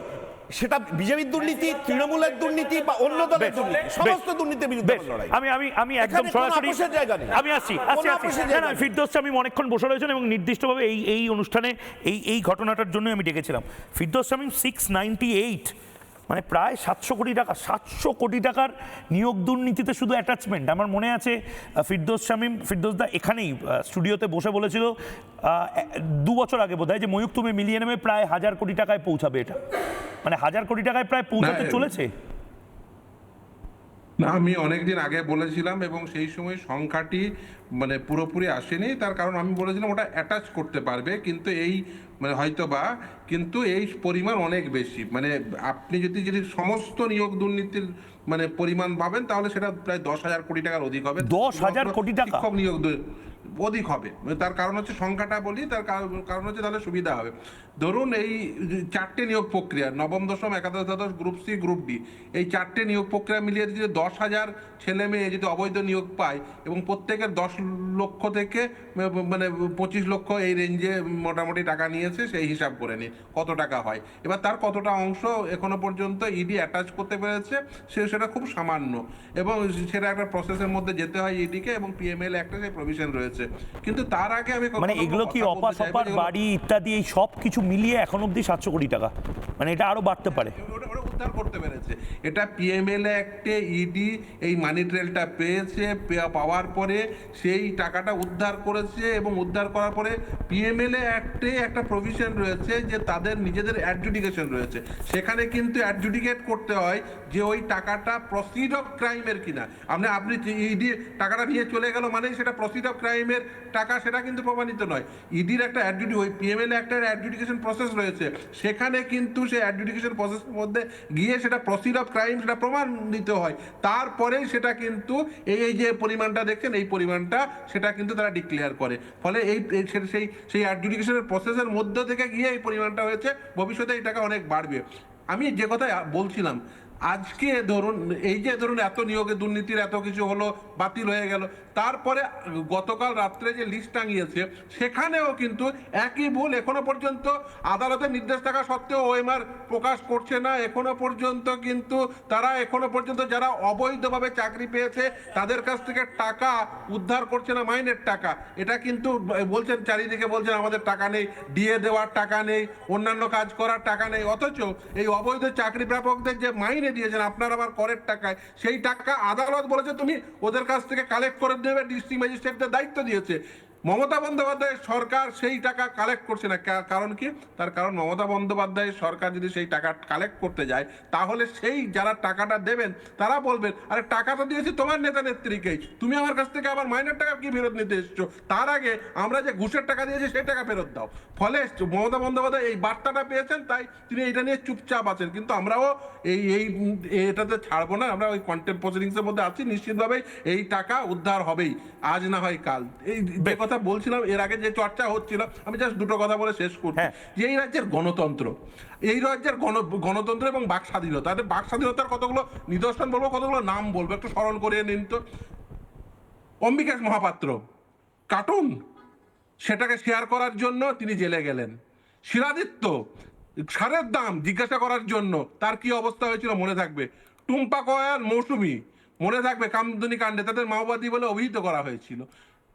সেটা বিজেপির দুর্নীতি, তৃণমূলের দুর্নীতি বা অন্য দলের দুর্নীতি, সমস্ত দুর্নীতির বিরুদ্ধে আমার লড়াই। আমি একদম এখানে কোনো সরাসরি আপোষের জায়গা নেই। আমি আসছি কোনো আপোষের জায়গা না, নেই। ফিরদৌস শামীম অনেকক্ষণ বসে রয়েছেন এবং নির্দিষ্টভাবে এই অনুষ্ঠানে এই ঘটনাটার জন্য আমি ডেকেছিলাম। ফিরদৌস শামীম 698, মানে প্রায় 700 কোটি টাকা, 700 কোটি টাকার নিয়োগ দুর্নীতিতে শুধু অ্যাটাচমেন্ট। আমার মনে আছে ফিরদৌসদা এখানেই স্টুডিওতে বসে বলেছিল 2 বছর আগে বোধহয়, যে ময়ূক তুমি মিলিয়ে নেবে প্রায় 1000 কোটি টাকায় পৌঁছাবে। এটা মানে 1000 কোটি টাকায় প্রায় পৌঁছাতে চলেছে। না, আমি অনেকদিন আগে বলেছিলাম এবং সেই সময় সংখ্যাটি মানে পুরোপুরি আসেনি। তার কারণ আমি বলেছিলাম ওটা অ্যাটাচ করতে পারবে, কিন্তু এই মানে হয়তো বা, কিন্তু এই পরিমাণ অনেক বেশি। মানে আপনি যদি সমস্ত নিয়োগ দুর্নীতির মানে পরিমাণ পাবেন তাহলে সেটা প্রায় 10,000 কোটি টাকার অধিক হবে। 10,000 কোটি টাকা? শিক্ষক নিয়োগ অধিক হবে। তার কারণ হচ্ছে সংখ্যাটা বলি, তার কারণ হচ্ছে তাহলে সুবিধা হবে। ধরুন এই 4টে নিয়োগ প্রক্রিয়া, নবম দশম একাদশ দ্বাদশ গ্রুপ সি গ্রুপ ডি, এই 4টে নিয়োগ প্রক্রিয়া মিলিয়ে যদি 10,000 ছেলে মেয়ে যদি অবৈধ নিয়োগ পায় এবং প্রত্যেকের 10 লক্ষ থেকে মানে 25 লক্ষ এই রেঞ্জে মোটামুটি টাকা নিয়েছে, সেই হিসাব করে নিন কত টাকা হয়। এবার তার কতটা অংশ এখনো পর্যন্ত ইডি অ্যাটাচ করতে পেরেছে সেটা খুব সামান্য, এবং সেটা একটা প্রসেসের মধ্যে যেতে হয় ইডিকে, এবং পিএমএল একটা সেই প্রভিশন রয়েছে। কিন্তু তার আগে আমি মানে এগুলো কি অপার সপার বাড়ি ইত্যাদি এই সব কিছু মিলিয়ে এখন অবধি 700 কোটি টাকা, মানে এটা আরো বাড়তে পারে। উদ্ধার করতে পেরেছে এটা পিএমএল অ্যাক্টে ইডি এই মানি ট্রেলটা পেয়েছে, পাওয়ার পরে সেই টাকাটা উদ্ধার করেছে, এবং উদ্ধার করার পরে পিএমএল অ্যাক্টে একটা প্রভিশন রয়েছে যে তাদের নিজেদের অ্যাডজুডিকেশন রয়েছে, সেখানে কিন্তু অ্যাডজুডিকেট করতে হয় যে ওই টাকাটা প্রসিড অফ ক্রাইমের কিনা। আপনি ইডি টাকাটা নিয়ে চলে গেল মানে সেটা প্রসিড অফ ক্রাইমের টাকা, সেটা কিন্তু প্রমাণিত নয়। ইডির একটা ওই পিএমএল অ্যাক্টের অ্যাডজুডিকেশন প্রসেস রয়েছে, সেখানে কিন্তু সেই অ্যাডজুডিকেশন প্রসেসের মধ্যে গিয়ে সেটা প্রসিড অফ ক্রাইম সেটা প্রমাণ দিতে হয়, তারপরে সেটা কিন্তু এই যে পরিমাণটা দেখছেন এই পরিমাণটা সেটা কিন্তু তারা ডিক্লেয়ার করে। ফলে সেই অ্যাডজুডিকেশনের প্রসেসের মধ্য থেকে গিয়ে এই পরিমাণটা হয়েছে, ভবিষ্যতে এই টাকা অনেক বাড়বে। আমি যে কথা বলছিলাম, আজকে ধরুন এত নিয়োগে দুর্নীতির এত কিছু হলো, বাতিল হয়ে গেল, তারপরে গতকাল রাত্রে যে লিস্ট টাঙিয়েছে সেখানেও কিন্তু একই ভুল। এখনো পর্যন্ত আদালতের নির্দেশ থাকা সত্ত্বেও ওএমআর প্রকাশ করছে না, এখনো পর্যন্ত কিন্তু তারা যারা অবৈধভাবে চাকরি পেয়েছে তাদের কাছ থেকে টাকা উদ্ধার করছে না, মাইনের টাকা। এটা কিন্তু বলছেন, চারিদিকে বলছেন আমাদের টাকা নেই, ডিএ দেওয়ার টাকা নেই, অন্যান্য কাজ করার টাকা নেই, অথচ এই অবৈধ চাকরি প্রাপকদের যে মাইনে দিয়েছেন আপনার আবার করের টাকায়, সেই টাকা আদালত বলেছে তুমি ওদের কাছ থেকে কালেক্ট করে দেবে, ডিস্ট্রিক্ট ম্যাজিস্ট্রেটদের দায়িত্ব দিয়েছে। মমতা বন্দ্যোপাধ্যায়ের সরকার সেই টাকা কালেক্ট করছে না। কারণ কি? তার কারণ মমতা বন্দ্যোপাধ্যায়ের সরকার যদি সেই টাকা কালেক্ট করতে যায় তাহলে সেই যারা টাকাটা দেবেন তারা বলবেন, আরে টাকা তো দিয়েছি তোমার নেতা নেত্রীকেই, তুমি আমার কাছ থেকে আবার মাইনের টাকা কি ফেরত নিতে এসছো? তার আগে আমরা যে ঘুষের টাকা দিয়েছি সেই টাকা ফেরত দাও। ফলে মমতা বন্দ্যোপাধ্যায় এই বার্তাটা পেয়েছেন, তাই তিনি এটা নিয়ে চুপচাপ আছেন। কিন্তু আমরাও এটাতে ছাড়বো না, আমরা ওই কন্টেম্প প্রসিডিংসের মধ্যে আছি, নিশ্চিতভাবেই এই টাকা উদ্ধার হবেই, আজ না হয় কাল। এই যে কথা বলছিলাম, এর আগে যে চর্চা হচ্ছিল, আমি জাস্ট দুটো কথা বলে শেষ করছি। যে এই রাজ্যের গণতন্ত্র, এই রাজ্যের গণতন্ত্র এবং বাক স্বাধীনতা, বাক স্বাধীনতার কতগুলো নিদর্শন বলবো, কতগুলো নাম বলবো, একটু স্মরণ করিয়ে নিন তো। অম্বিকাশ মহাপাত্র কার্টুন, সেটাকে শেয়ার করার জন্য তিনি জেলে গেলেন। শিলাদিত্য সারের দাম জিজ্ঞাসা করার জন্য তার কি অবস্থা হয়েছিল মনে থাকবে। টুম্পা কয়ার মৌসুমী মনে থাকবে, কামদুনি কাণ্ডে তাদের মাওবাদী বলে অভিহিত করা হয়েছিল।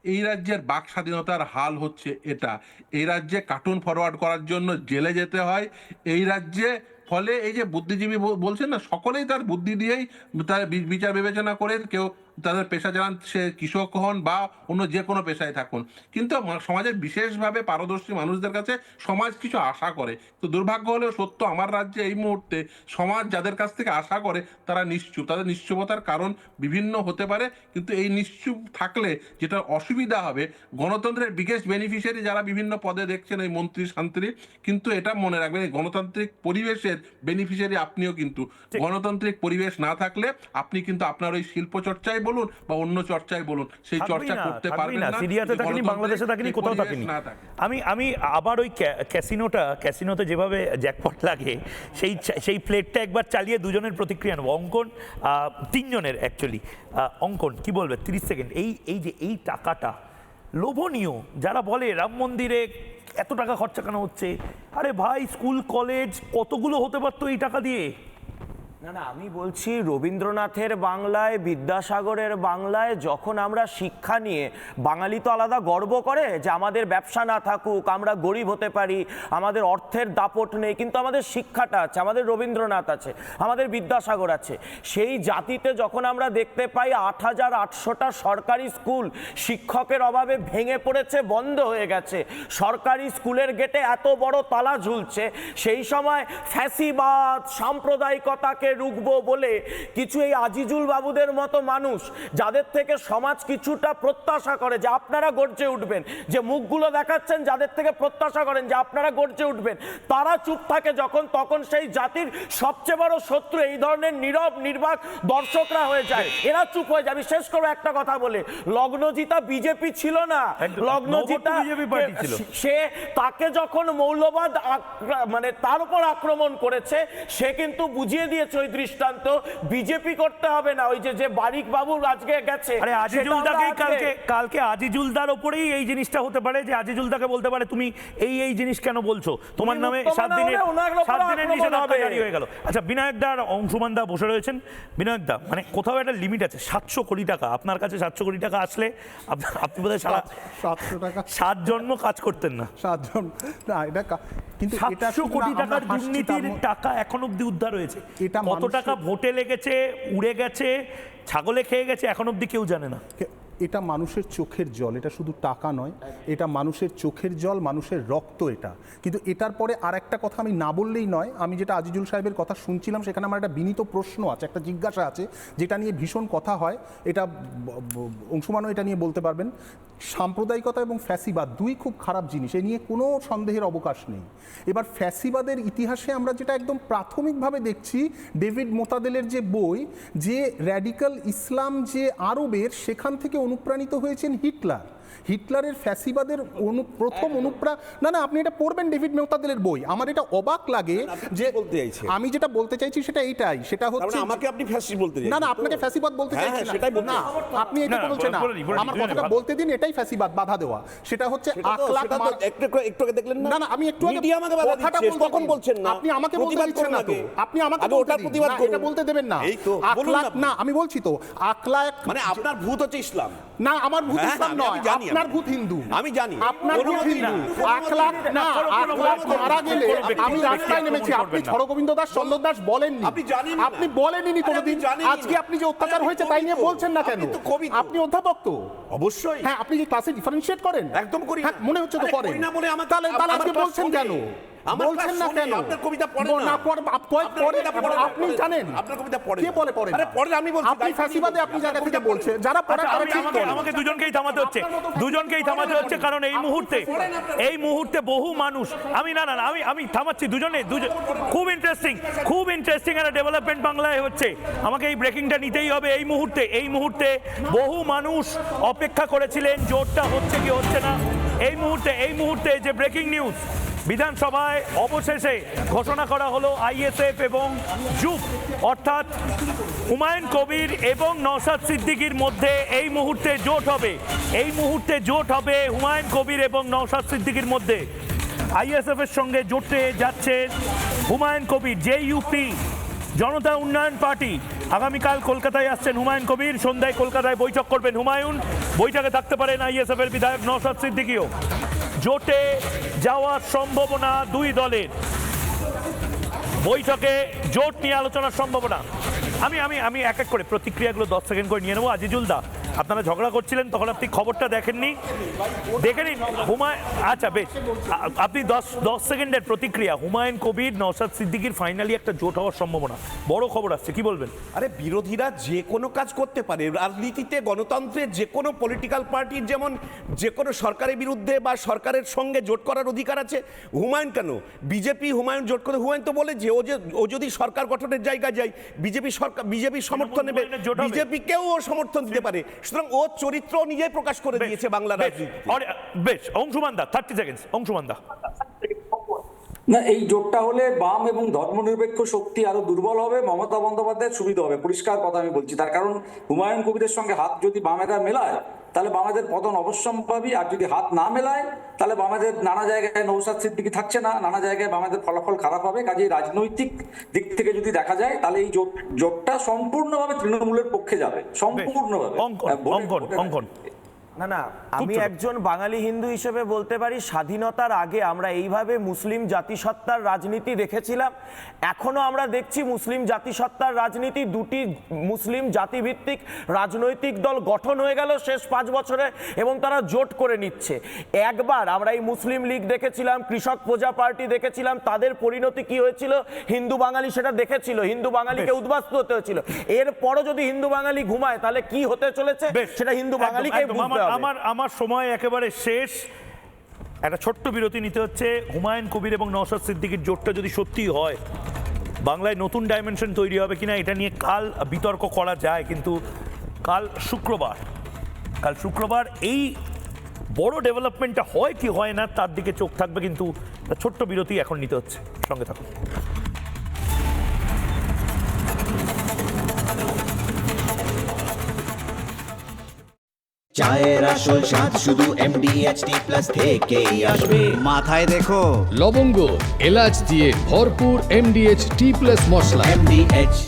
এই রাজ্যের বাক স্বাধীনতার হাল হচ্ছে এটা। এই রাজ্যে কার্টুন ফরওয়ার্ড করার জন্য জেলে যেতে হয় এই রাজ্যে। ফলে এই যে বুদ্ধিজীবী বলছেন না, সকলেই তার বুদ্ধি দিয়েই তার বিচার বিবেচনা করে কেউ তাদের পেশা চালান, সে কৃষক হন বা অন্য যে কোনো পেশায় থাকুন, কিন্তু সমাজের বিশেষভাবে পারদর্শী মানুষদের কাছে সমাজ কিছু আশা করে। তো দুর্ভাগ্য হলেও সত্য, আমার রাজ্যে এই মুহূর্তে সমাজ যাদের কাছ থেকে আশা করে তারা নিশ্চুপ। তাদের নিশ্চুপতার কারণ বিভিন্ন হতে পারে, কিন্তু এই নিশ্চুপ থাকলে যেটা অসুবিধা হবে, গণতন্ত্রের বিগেস্ট বেনিফিশিয়ারি যারা বিভিন্ন পদে দেখছেন এই মন্ত্রী শান্ত্রী, কিন্তু এটা মনে রাখবেন, এই গণতান্ত্রিক পরিবেশের বেনিফিশিয়ারি আপনিও। কিন্তু গণতান্ত্রিক পরিবেশ না থাকলে আপনি কিন্তু আপনার ওই শিল্প চর্চায় বলুন বা অন্য চর্চায় বলুন, সেই চর্চা করতে পারবেন না। সিরিয়াতে থাকেনি, বাংলাদেশে থাকেনি, কোথাও থাকেনি। আমি আবার ওই ক্যাসিনোতে যেভাবে জ্যাকপট লাগে সেই প্লেটটা একবার চালিয়ে দুজনের প্রতিক্রিয়া নেব। অঙ্কন, তিনজনের অ্যাকচুয়ালি। অঙ্কন কি বলবে 30 সেকেন্ড। এই টাকাটা লোভনীয়, যারা বলে রাম মন্দিরে এত টাকা খরচা কেন হচ্ছে, আরে ভাই স্কুল কলেজ কতগুলো হতে পারতো এই টাকা দিয়ে। না, আমি বলছি রবীন্দ্রনাথের বাংলায়, বিদ্যাসাগরের বাংলায় যখন আমরা শিক্ষা নিয়ে, বাঙালি তো আলাদা গর্ব করে যে আমাদের ব্যবসা না থাকুক, আমরা গরিব হতে পারি, আমাদের অর্থের দাপট নেই, কিন্তু আমাদের শিক্ষাটা আছে, আমাদের রবীন্দ্রনাথ আছে, আমাদের বিদ্যাসাগর আছে। সেই জাতিতে যখন আমরা দেখতে পাই 8,800টা সরকারি স্কুল শিক্ষকের অভাবে ভেঙে পড়েছে, বন্ধ হয়ে গেছে, সরকারি স্কুলের গেটে এত বড় তালা ঝুলছে, সেই সময় ফ্যাসিবাদ, সাম্প্রদায়িকতাকে রুখবো বলে কিছু এই আজিজুল বাবুদের মতো মানুষ যাদের থেকে সমাজ কিছুটা প্রত্যাশা করে যে আপনারা গর্জে উঠবেন, যে মুখগুলো দেখাচ্ছেন যাদের থেকে প্রত্যাশা করেন যে আপনারা গর্জে উঠবেন, তারা চুপ থাকে যখন, তখন সেই জাতির সবচেয়ে বড় শত্রু এই ধরনের নীরব নির্বাক দর্শকরা হয়ে যায়, এরা চুপ হয়ে যায়। আমি শেষ করবো একটা কথা বলে, লগ্নজিতা বিজেপি ছিল না, লগ্নজিতা সে তাকে যখন মৌলবাদ মানে তার উপর আক্রমণ করেছে সে কিন্তু বুঝিয়ে দিয়েছে ওই দৃষ্টান্ত, বিজেপি করতে হবে না। ওই যে বারিক বাবু আজকে গেছে, আরে আজিজুলদাকেই কালকে আজিজুলদার ওপরেই এই জিনিসটা হতে পারে যে আজিজুলদাকে বলতে পারে তুমি এই জিনিস কেন বলছো, তোমার নামে 7 দিনের নিষেধাজ্ঞা জারি হয়ে গেল। আচ্ছা, বিনায়ক দা আর অংশুমান দা বসে রয়েছেন। বিনায়ক দা, মানে কোথাও একটা লিমিট আছে, 700 কোটি টাকা আপনার কাছে, 700 কোটি টাকা আসলে আপনি বোধহয় সারা 700 টাকা 7 জন্ম কাজ করতেন না। 7 জন না, এটা কিন্তু 700 কোটি টাকার দুর্নীতির টাকা এখন অব্দি উদ্ধার হয়েছে। কত টাকা ভোটে লেগেছে, উড়ে গেছে, ছাগলে খেয়ে গেছে, এখন অব্দি কেউ জানে না। এটা মানুষের চোখের জল, এটা শুধু টাকা নয়, এটা মানুষের চোখের জল, মানুষের রক্ত এটা। কিন্তু এটার পরে আর একটা কথা আমি না বললেই নয়, আমি যেটা আজিজুল সাহেবের কথা শুনছিলাম সেখানে আমার একটা বিনীত প্রশ্ন আছে, একটা জিজ্ঞাসা আছে যেটা নিয়ে ভীষণ কথা হয়, এটা অংশুমানও এটা নিয়ে বলতে পারবেন। সাম্প্রদায়িকতা এবং ফ্যাসিবাদ দুই খুব খারাপ জিনিস, এ নিয়ে কোনো সন্দেহের অবকাশ নেই। এবার ফ্যাসিবাদের ইতিহাসে আমরা যেটা একদম প্রাথমিকভাবে দেখছি, ডেভিড মোতাদেলের যে বই, যে র্যাডিক্যাল ইসলাম যে আরবের, সেখান থেকে অনুপ্রাণিত হয়েছেন হিটলার। হিটলারের ফ্যাসিবাদের প্রথম না আপনি এটা পড়বেন ডেভিড মোতাদেলের বই। আমার এটা অবাক লাগে যে আমি যেটা বলতে চাইছি সেটা এইটাই, সেটা হচ্ছে আমাকে আপনি ফ্যাসিস্ট বলতে চাইছেন। না আপনাকে ফ্যাসিবাদ বলতে চাইছি না, সেটাই না আপনি এটা বলছেন না, আমার কথাটা বলতে দিন, এটাই ফ্যাসিবাদ, বাধা দেওয়া। সেটা হচ্ছে আকলাক একটু দেখলেন না, না আমি একটু আগে আমাকে কথাটা তখন বলছেন না, আপনি আমাকে বলতে দিচ্ছেন না তো, আপনি আমাকে ওটা প্রতিবাদ করুন, এটা বলতে দেবেন না। আকলাক না, আমি বলছি তো আকলাক মানে আপনার ভূত হচ্ছে ইসলাম। না, আমার ভূত ইসলাম নয়, আপনার ভূত হিন্দু। আমি জানি আপনার ভূত হিন্দু। আকলাক না, আকলাক মারা গেলে আমি রাস্তায় নেমেছি, আপনি হরগোবিন্দ দাস চন্দ্র দাস বলেননি, আপনি বলেননি কোনোদিন। আজকে আপনি যে অত্যাচার হয়েছে তাই নিয়ে বলছেন না কেন? আপনি অধ্যাপক তো অবশ্যই, হ্যাঁ, আপনি যে ক্লাসে ডিফারেন্সিয়েট করেন একদম করি, হ্যাঁ মনে হচ্ছে তো করেন, তাহলে আজকে বলছেন কেন? বলছেন না কেন? আপনার কবিতা পড়েন না, আপনি জানেন আপনার কবিতা পড়েন, কে বলে পড়েন? আরে পড়েন, আমি বলছি আপনি ফ্যাসিবাদে আপনি জায়গা থেকে বলছেন, যারা পড়া করে ঠিক করে। আমাকে দুজনকেই থামাতে হচ্ছে, কারণ এই মুহূর্তে বহু মানুষ, আমি থামাচ্ছি দুজন, খুব ইন্টারেস্টিং একটা ডেভেলপমেন্ট বাংলায় হচ্ছে, আমাকে এই ব্রেকিংটা নিতেই হবে। এই মুহূর্তে বহু মানুষ অপেক্ষা করেছিলেন জোটটা হচ্ছে কি হচ্ছে না। এই মুহূর্তে যে ব্রেকিং নিউজ, বিধানসভায় অবশেষে ঘোষণা করা হলো আইএসএফ এবং জুপ অর্থাৎ হুমায়ুন কবির এবং নওশাদ সিদ্দিকীর মধ্যে এই মুহূর্তে জোট হবে হুমায়ুন কবির এবং নওশাদ সিদ্দিকীর মধ্যে। আইএসএফ এর সঙ্গে জোটে যাচ্ছেন হুমায়ুন কবির, জেইউপি জনতা উন্নয়ন পার্টি। আগামীকাল কলকাতায় আসছেন হুমায়ুন কবির, সন্ধ্যায় কলকাতায় বৈঠক করবেন হুমায়ুন, বৈঠকে থাকতে পারেন আইএসএফ এর বিধায়ক নওশাদ সিদ্দিকীও। জোটে যাওয়ার সম্ভাবনা দুই দলের, বৈঠকে জোট নিয়ে আলোচনার সম্ভাবনা। আমি এক এক করে প্রতিক্রিয়াগুলো 10 সেকেন্ড করে নিয়ে নেবো। আজিজুল দা, আপনারা ঝগড়া করছিলেন তখন আপনি খবরটা দেখেননি, দেখে নিন। আচ্ছা বেশ, আপনি 10 সেকেন্ডের প্রতিক্রিয়া। হুমায়ুন কবির নওশাদ সিদ্দিকীর ফাইনালি একটা জোট হওয়ার সম্ভাবনা, বড় খবর আসছে, কি বলবেন? আরে বিরোধীরা যে কোনো কাজ করতে পারে, রাজনীতিতে গণতন্ত্রে যে কোনো পলিটিক্যাল পার্টির যেমন যে কোনো সরকারের বিরুদ্ধে বা সরকারের সঙ্গে জোট করার অধিকার আছে। হুমায়ুন কেন? বিজেপি হুমায়ুন জোট করে, হুমায়ুন তো বলে যে ও যদি সরকার গঠনের জায়গায় যায় বিজেপি সমর্থন নেবে, বিজেপিকেও ও সমর্থন দিতে পারে। সুতরাং ও চরিত্র নিজেই প্রকাশ করে দিয়েছে বাংলা রাজনীতি। বেশ, অংশুমান দা 30 সেকেন্ড। অংশুমান দা, না, এই জোটটা হলে বাম এবং ধর্মনিরপেক্ষ শক্তি আরো দুর্বল হবে, মমতা বন্দ্যোপাধ্যায়ের সুবিধা হবে, পরিষ্কার কথা আমি বলছি। তার কারণ হুমায়ুন কবিরের সঙ্গে হাত যদি বামেরা মেলায় তাহলে বামেদের পতন অবশ্যম্ভাবী, আর যদি হাত না মেলায় তাহলে বামেদের নানা জায়গায় নওশাদ সিদ্দিকী থাকছে না, নানা জায়গায় বামেদের ফলাফল খারাপ হবে। কাজেই রাজনৈতিক দিক থেকে যদি দেখা যায় তাহলে এই জোটটা সম্পূর্ণভাবে তৃণমূলের পক্ষে যাবে, সম্পূর্ণভাবে। না না, আমি একজন বাঙালি হিন্দু হিসেবে বলতে পারি স্বাধীনতার আগে আমরা এইভাবে মুসলিম জাতিসত্তার রাজনীতি দেখেছিলাম, এখনো আমরা দেখছি মুসলিম জাতিসত্তার রাজনীতি। দুটি মুসলিম জাতিভিত্তিক রাজনৈতিক দল গঠন হয়ে গেল শেষ 5 বছরে এবং তারা জোট করে নিচ্ছে। একবার আমরা এই মুসলিম লীগ দেখেছিলাম, কৃষক প্রজা পার্টি দেখেছিলাম, তাদের পরিণতি কি হয়েছিল হিন্দু বাঙালি সেটা দেখেছিল, হিন্দু বাঙালিকে উদ্বাস্তু হতে হয়েছিল। এরপরও যদি হিন্দু বাঙালি ঘুমায় তাহলে কি হতে চলেছে সেটা হিন্দু বাঙালিকে বুঝতে হবে। আমার সময় একেবারে শেষ, একটা ছোট্ট বিরতি নিতে হচ্ছে। হুমায়ুন কবির এবং নওশাদ সিদ্দিকীর জোটটা যদি সত্যি হয়, বাংলায় নতুন ডাইমেনশন তৈরি হবে কিনা এটা নিয়ে কাল বিতর্ক করা যায়, কিন্তু কাল শুক্রবার এই বড় ডেভেলপমেন্টটা হয় কি হয় না তার দিকে চোখ থাকবে, কিন্তু ছোট্ট বিরতি এখন নিতে হচ্ছে, সঙ্গে থাকুন। চায়ের আসল স্বাদ শুধু MDHT+ থেকেই আসবে। মাথায় দেখো লবঙ্গ এলাচ দিয়ে ভরপুর MDH T+ মশলা। MDH